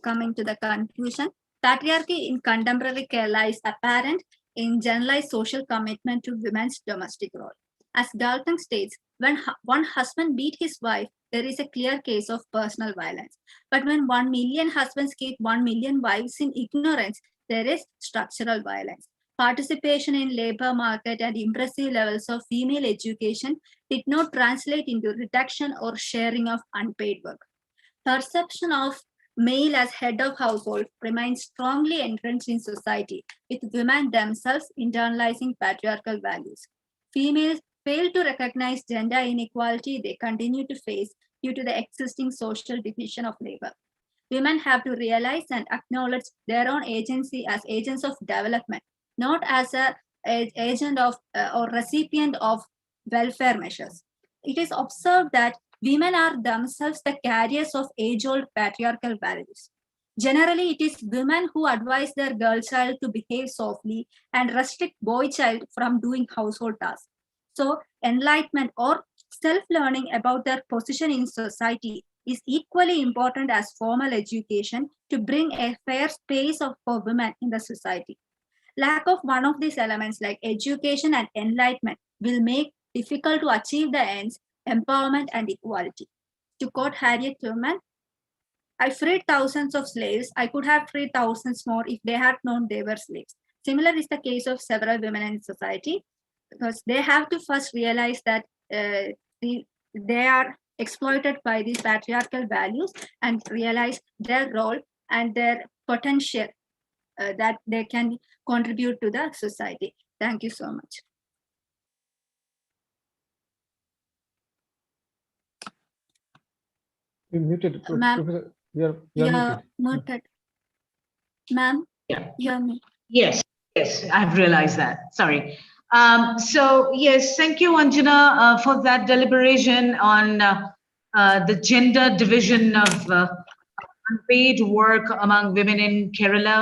Coming to the conclusion, patriarchy in contemporary Kerala is apparent in generalized social commitment to women's domestic role. As Galton states, when one husband beat his wife, there is a clear case of personal violence. But when 1 million husbands keep 1 million wives in ignorance, there is structural violence. Participation in labor market and impressive levels of female education did not translate into reduction or sharing of unpaid work. Perception of male as head of household remains strongly entrenched in society, with women themselves internalizing patriarchal values. Females fail to recognize gender inequality they continue to face due to the existing social division of labor. Women have to realize and acknowledge their own agency as agents of development, not as an agent of or recipient of welfare measures. It is observed that women are themselves the carriers of age-old patriarchal values. Generally, it is women who advise their girl child to behave softly and restrict boy child from doing household tasks. So, enlightenment or self-learning about their position in society is equally important as formal education to bring a fair space for women in the society. Lack of one of these elements like education and enlightenment will make difficult to achieve the ends, empowerment and equality. To quote Harriet Tubman, "I freed thousands of slaves. I could have freed thousands more if they had known they were slaves." Similar is the case of several women in society, because they have to first realize that they are exploited by these patriarchal values and realize their role and their potential that they can contribute to the society. Thank you so much. You're muted, Ma'am, Professor. You're you're muted. muted. Ma'am, Yeah. you're muted. Yes, I've realized that. Sorry. So yes, thank you, Anjana, for that deliberation on the gender division of unpaid work among women in Kerala,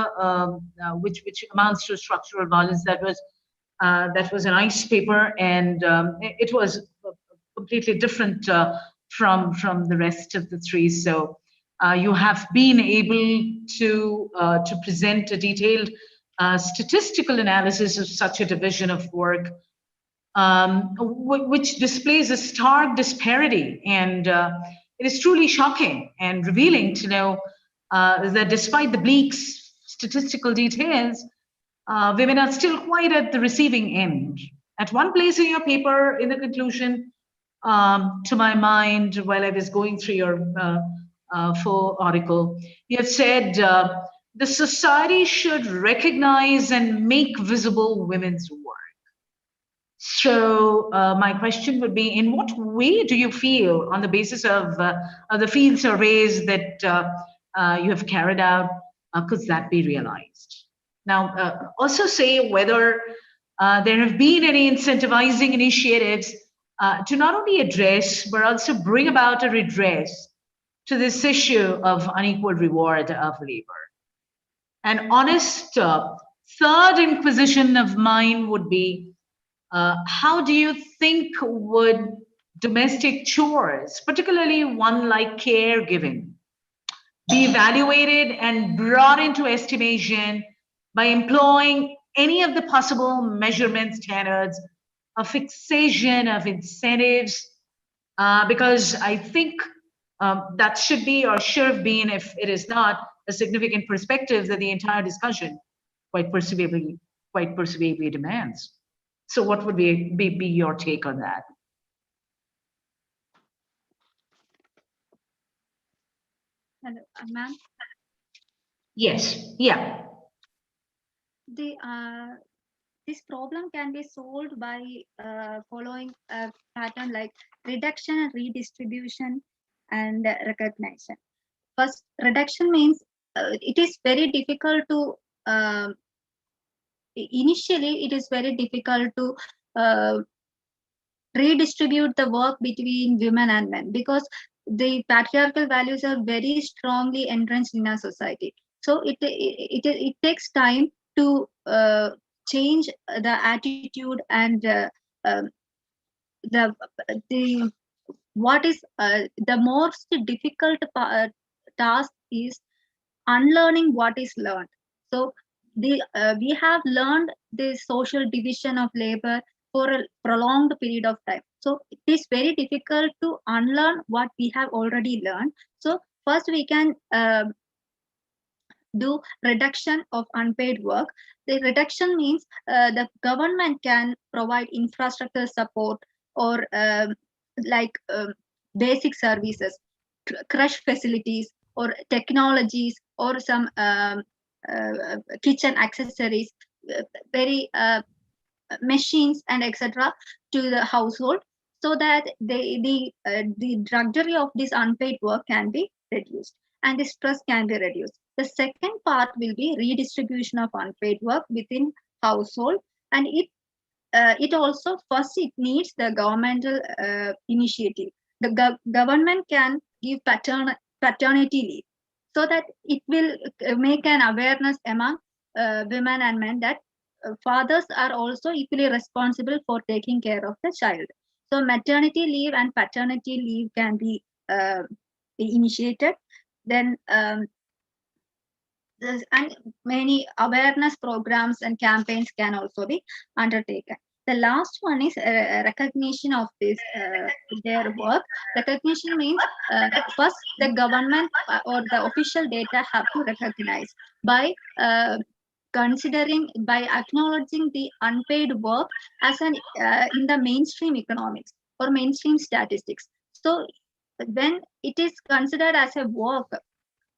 which amounts to structural violence. That was a nice paper, and it was completely different from the rest of the three. So you have been able to present a detailed statistical analysis of such a division of work, which displays a stark disparity. And it is truly shocking and revealing to know that despite the bleak statistical details, women are still quite at the receiving end. At one place in your paper, in the conclusion, to my mind, while I was going through your full article, you have said, the society should recognize and make visible women's work. So my question would be, in what way do you feel, on the basis of the field surveys that you have carried out, could that be realized? Now, also say whether there have been any incentivizing initiatives to not only address, but also bring about a redress to this issue of unequal reward of labor. An honest third inquisition of mine would be, how do you think would domestic chores, particularly one like caregiving, be evaluated and brought into estimation by employing any of the possible measurement standards, a fixation of incentives? Because I think that should be, or should have been, if it is not, a significant perspective that the entire discussion quite persuasively demands. So what would be your take on that? Hello, ma'am. Yes, yeah. this problem can be solved by following a pattern like reduction and redistribution and recognition. First, reduction means it is very difficult to initially it is very difficult to redistribute the work between women and men because the patriarchal values are very strongly entrenched in our society. So it takes time to change the attitude and the what is the most difficult task is unlearning what is learned. So we have learned the social division of labor for a prolonged period of time. So it is very difficult to unlearn what we have already learned. So first we can do reduction of unpaid work. The reduction means the government can provide infrastructure support or basic services, crush facilities or technologies or some kitchen accessories, very machines and etc. to the household, so that the drudgery of this unpaid work can be reduced and the stress can be reduced. The second part will be redistribution of unpaid work within household, and it also first it needs the governmental initiative. The government can give paternity leave, so that it will make an awareness among women and men that fathers are also equally responsible for taking care of the child. So maternity leave and paternity leave can be initiated. Then and many awareness programs and campaigns can also be undertaken. The last one is recognition of this their work. Recognition means first the government or the official data have to recognize by considering, by acknowledging the unpaid work as an in the mainstream economics or mainstream statistics. So when it is considered as a work,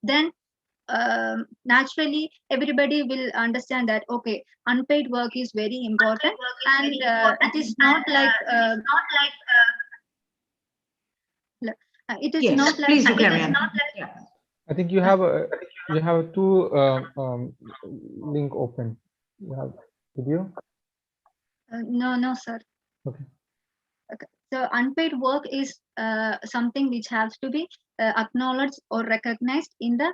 then naturally everybody will understand that okay, unpaid work is very important, and it is not like it is Yes, not like please do carry on. I think you have two link open. You have video? no sir. Okay. So unpaid work is something which has to be acknowledged or recognized in the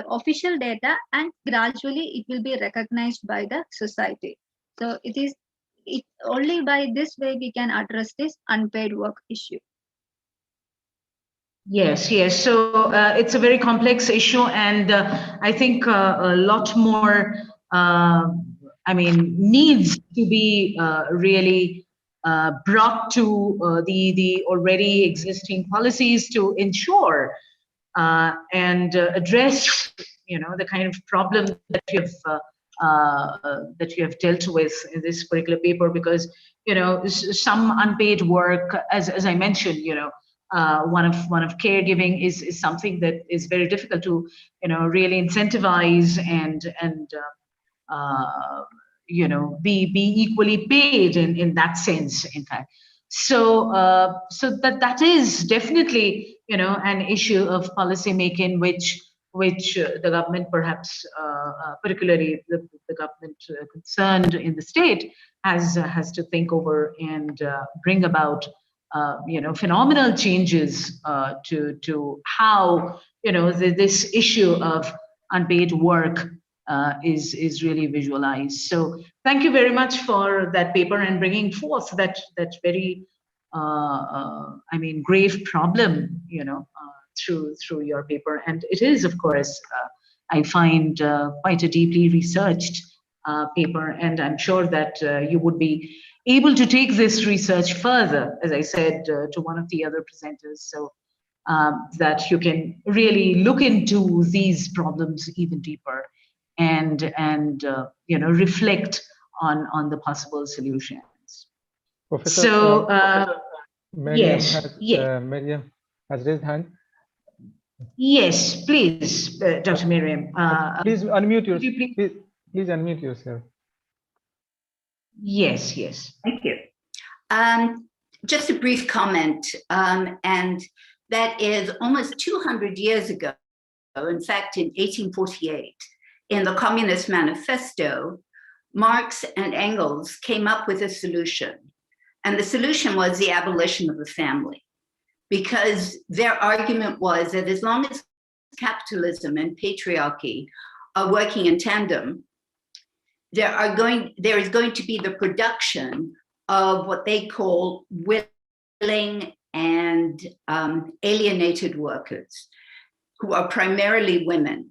official data, and gradually it will be recognized by the society. So it only by this way we can address this unpaid work issue. Yes. So it's a very complex issue, and I think a lot more, needs to be really brought to the already existing policies to ensure and address, the kind of problem that you have dealt with in this particular paper, because some unpaid work, as I mentioned, one of caregiving is something that is very difficult to really incentivize and be equally paid in that sense, in fact. So that is definitely an issue of policy making, which the government, perhaps particularly the government concerned in the state, has to think over and bring about phenomenal changes to how this issue of unpaid work is really visualized. So thank you very much for that paper and bringing forth that very grave problem through your paper. And it is, of course, I find quite a deeply researched paper, and I'm sure that you would be able to take this research further, as I said to one of the other presenters, so that you can really look into these problems even deeper and reflect on the possible solutions. Professor, so Miriam yes, Miriam has raised hand. Yes, please, Dr. Miriam. Please unmute could you yourself. Please unmute yourself. Yes, yes. Thank you. Just a brief comment, and that is almost 200 years ago, in fact, in 1848, in the Communist Manifesto, Marx and Engels came up with a solution. And the solution was the abolition of the family, because their argument was that as long as capitalism and patriarchy are working in tandem, there is going to be the production of what they call willing and alienated workers, who are primarily women.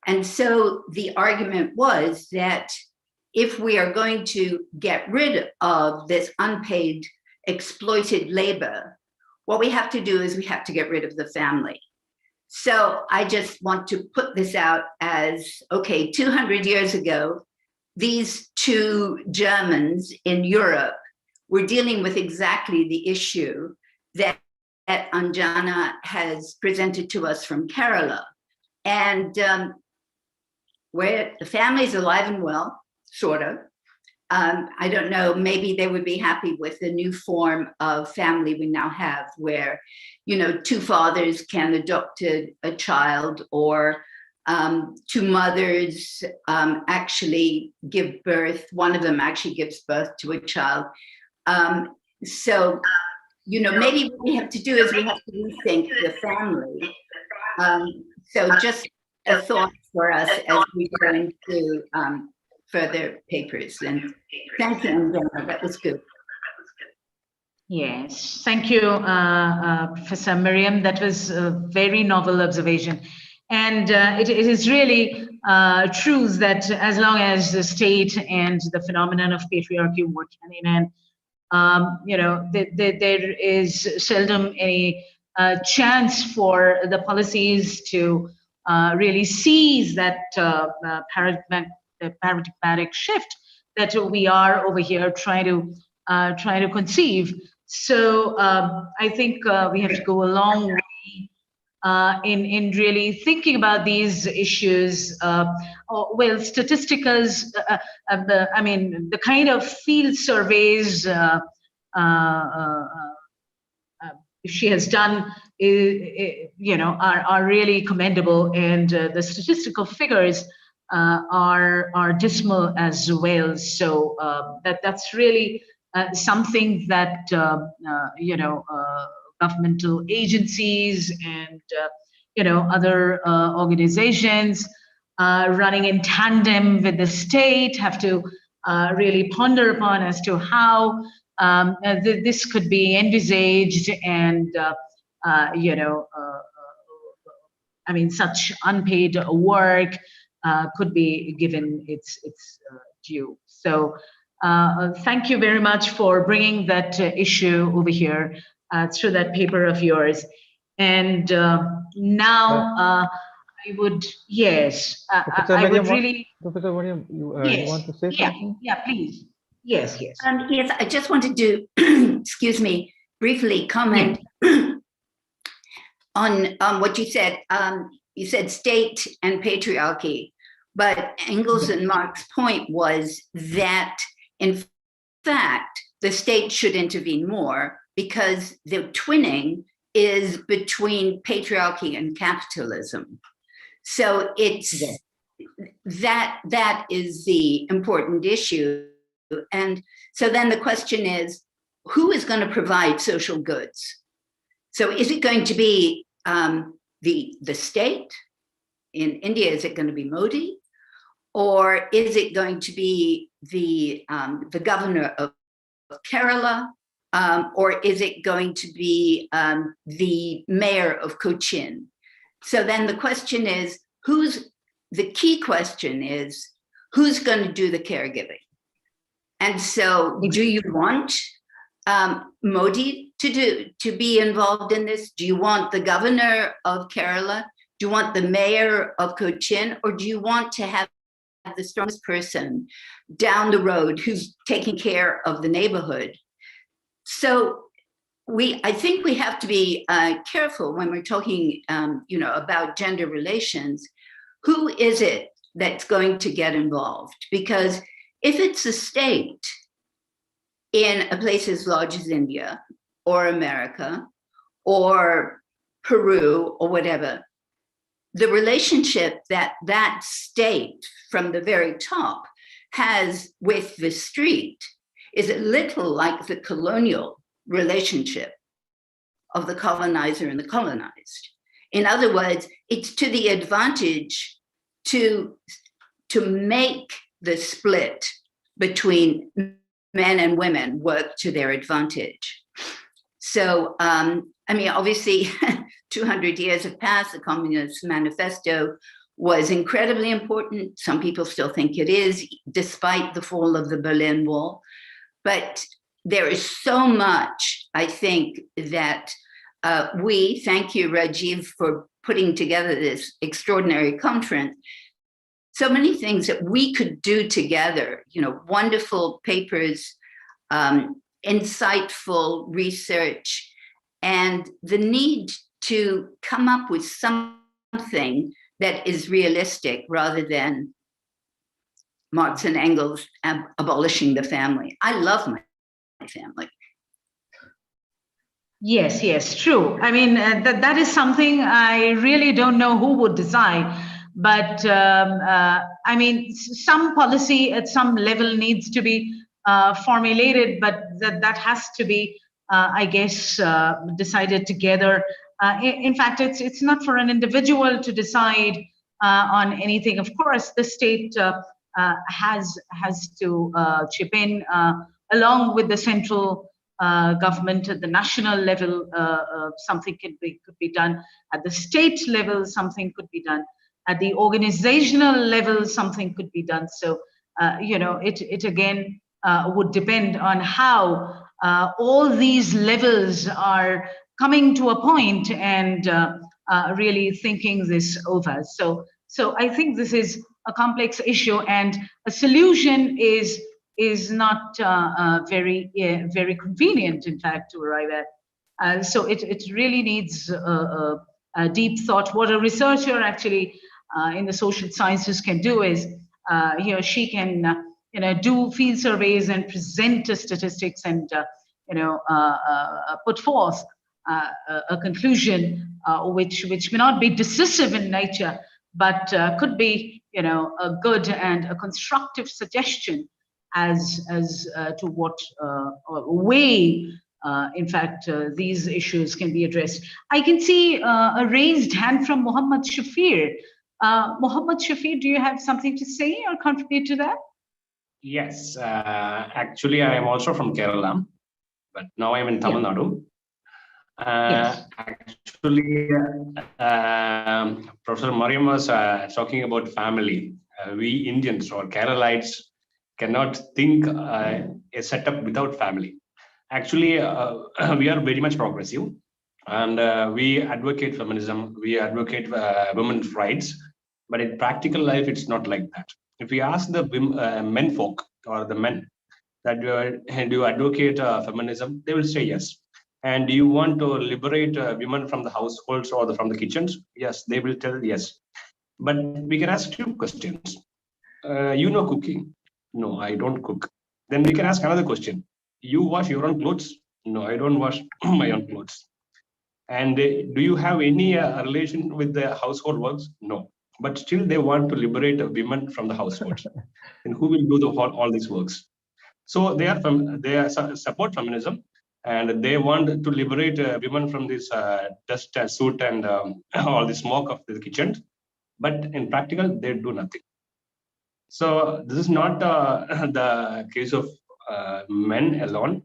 And so the argument was that if we are going to get rid of this unpaid, exploited labor, what we have to do is we have to get rid of the family. So I just want to put this out as, okay, 200 years ago, these two Germans in Europe were dealing with exactly the issue that Anjana has presented to us from Kerala. And where the family's alive and well, sort of. I don't know, maybe they would be happy with the new form of family we now have, where, you know, two fathers can adopt a child, or two mothers actually give birth. One of them actually gives birth to a child. So, you know, maybe what we have to do is we have to rethink the family. So just a thought for us as we go into further papers. And thank you, Anjana, that was good. Yes, thank you, Professor Miriam. That was a very novel observation. And it is really true that as long as the state and the phenomenon of patriarchy work hand in hand, you know, there is seldom any chance for the policies to really seize that paradigmatic shift that we are over here trying to conceive. So I think we have to go a long way in really thinking about these issues. Well, statisticals, I mean, the kind of field surveys she has done, you know, are really commendable, and the statistical figures are dismal as well. So that's really something that you know, governmental agencies and you know, other organizations running in tandem with the state have to really ponder upon as to how this could be envisaged, and you know, I mean, such unpaid work could be given its due. So thank you very much for bringing that issue over here through that paper of yours. And now I would, yes, I would really. Professor Miriam, you want to say something? Yeah, please. Yes, yes. Yes, I just wanted to, excuse me, briefly comment on what you said. You said state and patriarchy, but Engels and Marx's point was that, in fact, the state should intervene more, because the twinning is between patriarchy and capitalism. So it's that is the important issue. And so then the question is, who is going to provide social goods? So is it going to be the state? In India, is it going to be Modi? Or is it going to be the governor of Kerala? Or is it going to be the mayor of Cochin? So then the question is, the key question is, who's going to do the caregiving? And so do you want Modi to be involved in this? Do you want the governor of Kerala? Do you want the mayor of Cochin? Or do you want to have the strongest person down the road who's taking care of the neighborhood? So I think we have to be careful when we're talking, you know, about gender relations. Who is it that's going to get involved? Because if it's the state, in a place as large as India or America or Peru or whatever, the relationship that that state from the very top has with the street is a little like the colonial relationship of the colonizer and the colonized. In other words, it's to the advantage to make the split between men and women work to their advantage. So, I mean, obviously, 200 years have passed. The Communist Manifesto was incredibly important. Some people still think it is, despite the fall of the Berlin Wall. But there is so much, I think, that thank you, Rajiv, for putting together this extraordinary conference. So many things that we could do together, you know, wonderful papers, insightful research, and the need to come up with something that is realistic rather than Marx and Engels abolishing the family. I love my family. Yes, yes, true. I mean, that is something I really don't know who would decide. But I mean, some policy at some level needs to be formulated, but that has to be, I guess, decided together. In fact, it's not for an individual to decide on anything. Of course, the state has to chip in along with the central government at the national level. Something could be done at the state level. Something could be done at the organizational level. Something could be done. So you know, it again would depend on how all these levels are coming to a point and really thinking this over. So I think this is a complex issue, and a solution is not very convenient, in fact, to arrive at. So it really needs a deep thought. What a researcher actually in the social sciences can do is he or she can you know, do field surveys and present the statistics and you know, put forth a conclusion which may not be decisive in nature, but could be, you know, a good and a constructive suggestion as to what way, in fact, these issues can be addressed. I can see a raised hand from Muhammad Shafir. Muhammad Shafir, do you have something to say or contribute to that? Yes, actually, I am also from Kerala, but now I'm in Tamil Nadu. Yes. Actually, Professor Miriam was talking about family. We Indians or Keralites cannot think a setup without family. Actually, we are very much progressive, and we advocate feminism. We advocate women's rights, but in practical life, it's not like that. If we ask the men folk or the men that do you advocate feminism, they will say yes. And do you want to liberate women from the households or from the kitchens? Yes, they will tell yes. But we can ask two questions. You know cooking? No, I don't cook. Then we can ask another question. You wash your own clothes? No, I don't wash my own clothes. And do you have any relation with the household works? No. But still they want to liberate women from the households. And who will do all these works? So they support feminism, and they want to liberate women from this dust and soot and all the smoke of the kitchen. But in practical, they do nothing. So this is not the case of men alone.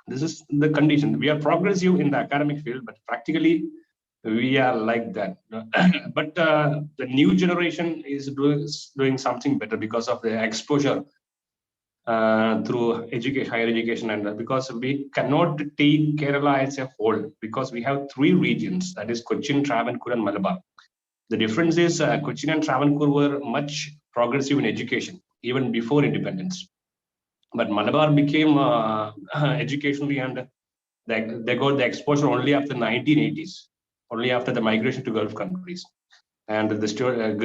This is the condition. We are progressive in the academic field, but practically we are like that. But the new generation is doing something better because of the exposure through higher education, and because we cannot take Kerala as a whole, because we have three regions, that is Cochin, Travancore and Malabar. The difference is Cochin and Travancore were much progressive in education even before independence, but Malabar became educationally, and they got the exposure only after the 1980s, only after the migration to Gulf countries. And the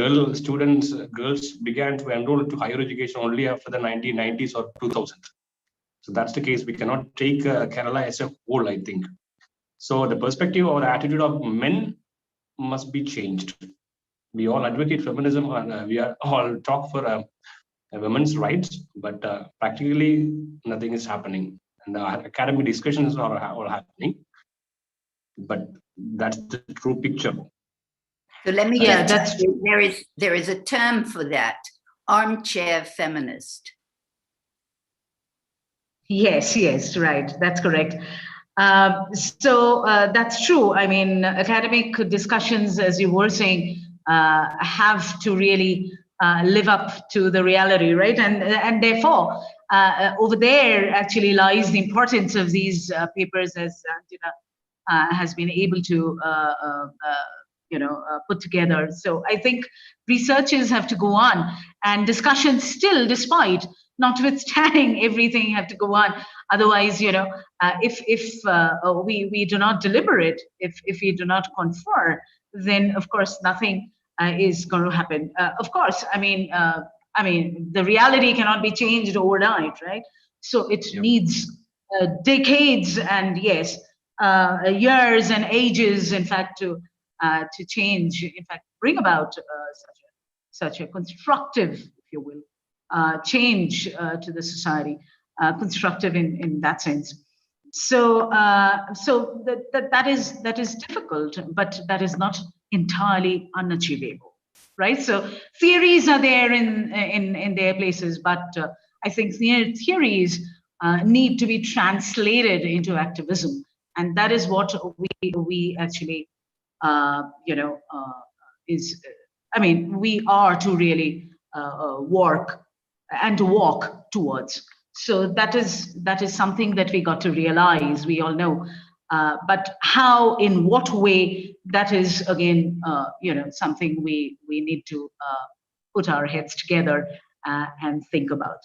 girls began to enroll to higher education only after the 1990s or 2000. So that's the case. We cannot take Kerala as a whole, I think. So the perspective or the attitude of men must be changed. We all advocate feminism and we are all talk for women's rights, but practically nothing is happening. And the academic discussions are all happening, but that's the true picture. So let me Yeah, just say, there is a term for that, armchair feminist. Yes, right. That's correct. So that's true. I mean, academic discussions, as you were saying, have to really live up to the reality, right? And therefore, over there actually lies the importance of these papers, as Anjana has been able to put together. So I think researches have to go on, and discussions still, despite notwithstanding everything, have to go on. Otherwise, if we do not deliberate, if we do not confer, then of course nothing is going to happen. Of course, I mean, the reality cannot be changed overnight, right? So it needs decades and yes, years and ages, in fact, to change, in fact, bring about such a constructive, if you will, change to the society, constructive in that sense. So that is difficult, but that is not entirely unachievable, right? So theories are there in their places, but I think theories need to be translated into activism, and that is what we actually we are to really work and to walk towards. So that is something that we got to realize. We all know, but how, in what way, that is again, something we need to put our heads together and think about.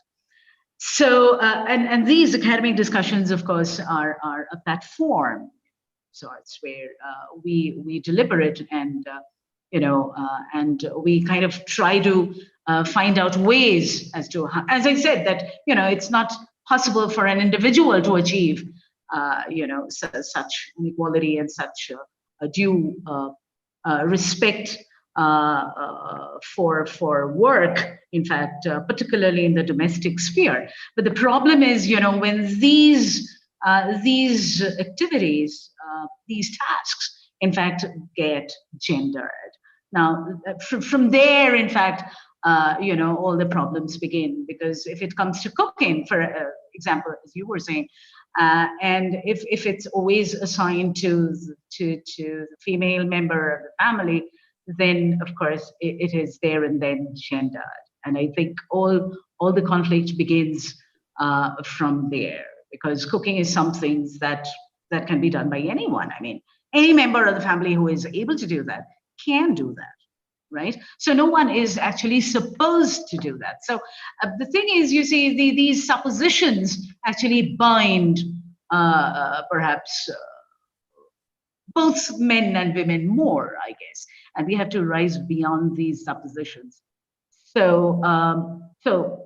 So, and these academic discussions, of course, are a platform. So it's where we deliberate and we kind of try to find out ways as to how, as I said, that it's not possible for an individual to achieve such equality and such a due respect for work, in fact, particularly in the domestic sphere. But the problem is, when these activities, these tasks, in fact, get gendered. Now, from there, in fact, all the problems begin, because if it comes to cooking, for example, as you were saying, and if it's always assigned to the female member of the family, then of course it is there and then gendered. And I think all the conflict begins from there, because cooking is something that can be done by anyone. I mean, any member of the family who is able to do that can do that, right? So no one is actually supposed to do that. So the thing is, you see, these suppositions actually bind perhaps both men and women more, I guess, and we have to rise beyond these suppositions. So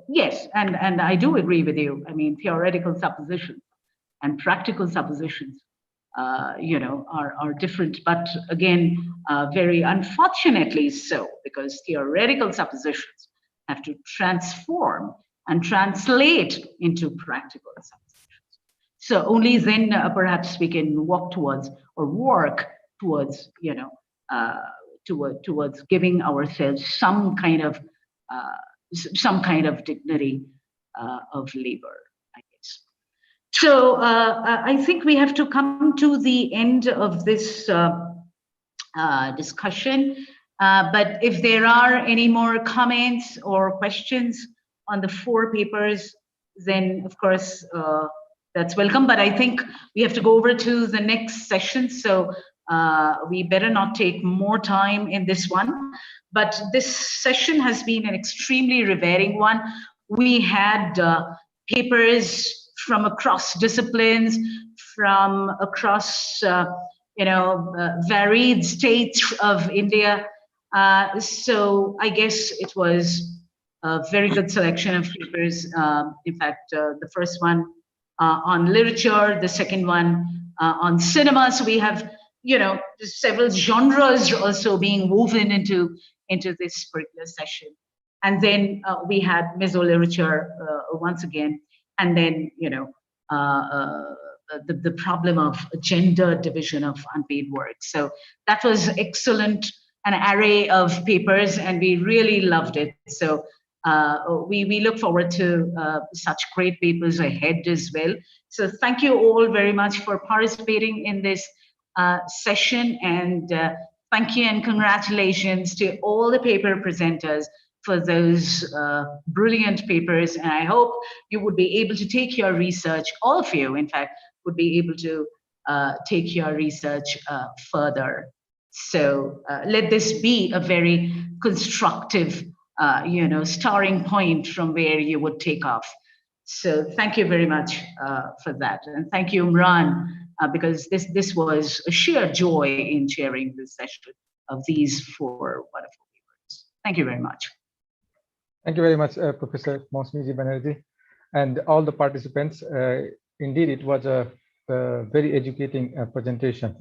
yes, and I do agree with you. I mean, theoretical suppositions and practical suppositions are different, but again, very unfortunately so, because theoretical suppositions have to transform and translate into practical suppositions. So only then perhaps we can walk towards or work towards, towards giving ourselves some kind of dignity of labor, I guess. So I think we have to come to the end of this discussion. But if there are any more comments or questions on the 4 papers, then of course that's welcome. But I think we have to go over to the next session. So we better not take more time in this one. But this session has been an extremely rewarding one. We had papers from across disciplines, from across varied states of India. So I guess it was a very good selection of papers. In fact, the first one on literature, the second one on cinema. So we have, several genres also being woven into this particular session. And then we had Mesoliterature once again, and then, the problem of gender division of unpaid work. So that was excellent, an array of papers, and we really loved it. So we look forward to such great papers ahead as well. So thank you all very much for participating in this session, and thank you and congratulations to all the paper presenters for those brilliant papers. And I hope you would be able to take your research, all of you, in fact, would be able to take your research further. So let this be a very constructive, starting point from where you would take off. So thank you very much for that. And thank you, Umran, because this was a sheer joy in chairing this session of these 4 wonderful papers. Thank you very much. Thank you very much, Professor Mousumi G Banerjee, and all the participants. Indeed, it was a very educating presentation.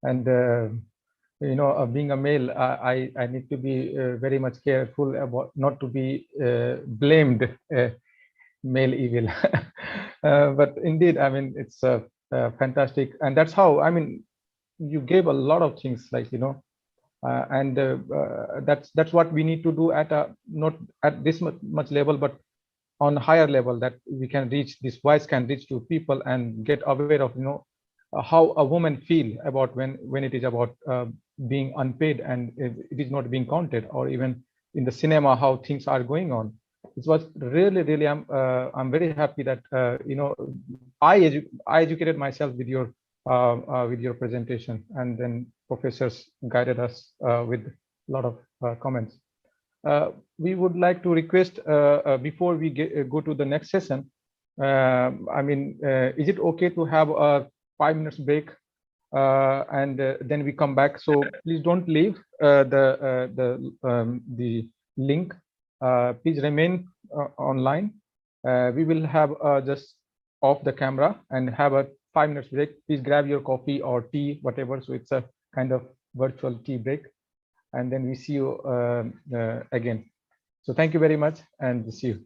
Being a male, I need to be very much careful about not to be blamed male evil. But indeed, I mean, it's fantastic, and that's how, I mean, you gave a lot of things, like, that's what we need to do at not at this much level, but on a higher level, that we can reach, this voice can reach to people and get aware of how a woman feel about when it is about being unpaid and it is not being counted, or even in the cinema how things are going on. It was really I'm very happy that I educated myself with your presentation, and then professors guided us with a lot of comments. We would like to request, before we go to the next session, is it okay to have a 5 minutes break, and then we come back? So please don't leave the link. Please remain online. We will have just off the camera and have a 5 minutes break. Please grab your coffee or tea, whatever. So it's a kind of virtual tea break, and then we see you again. So thank you very much, and see you.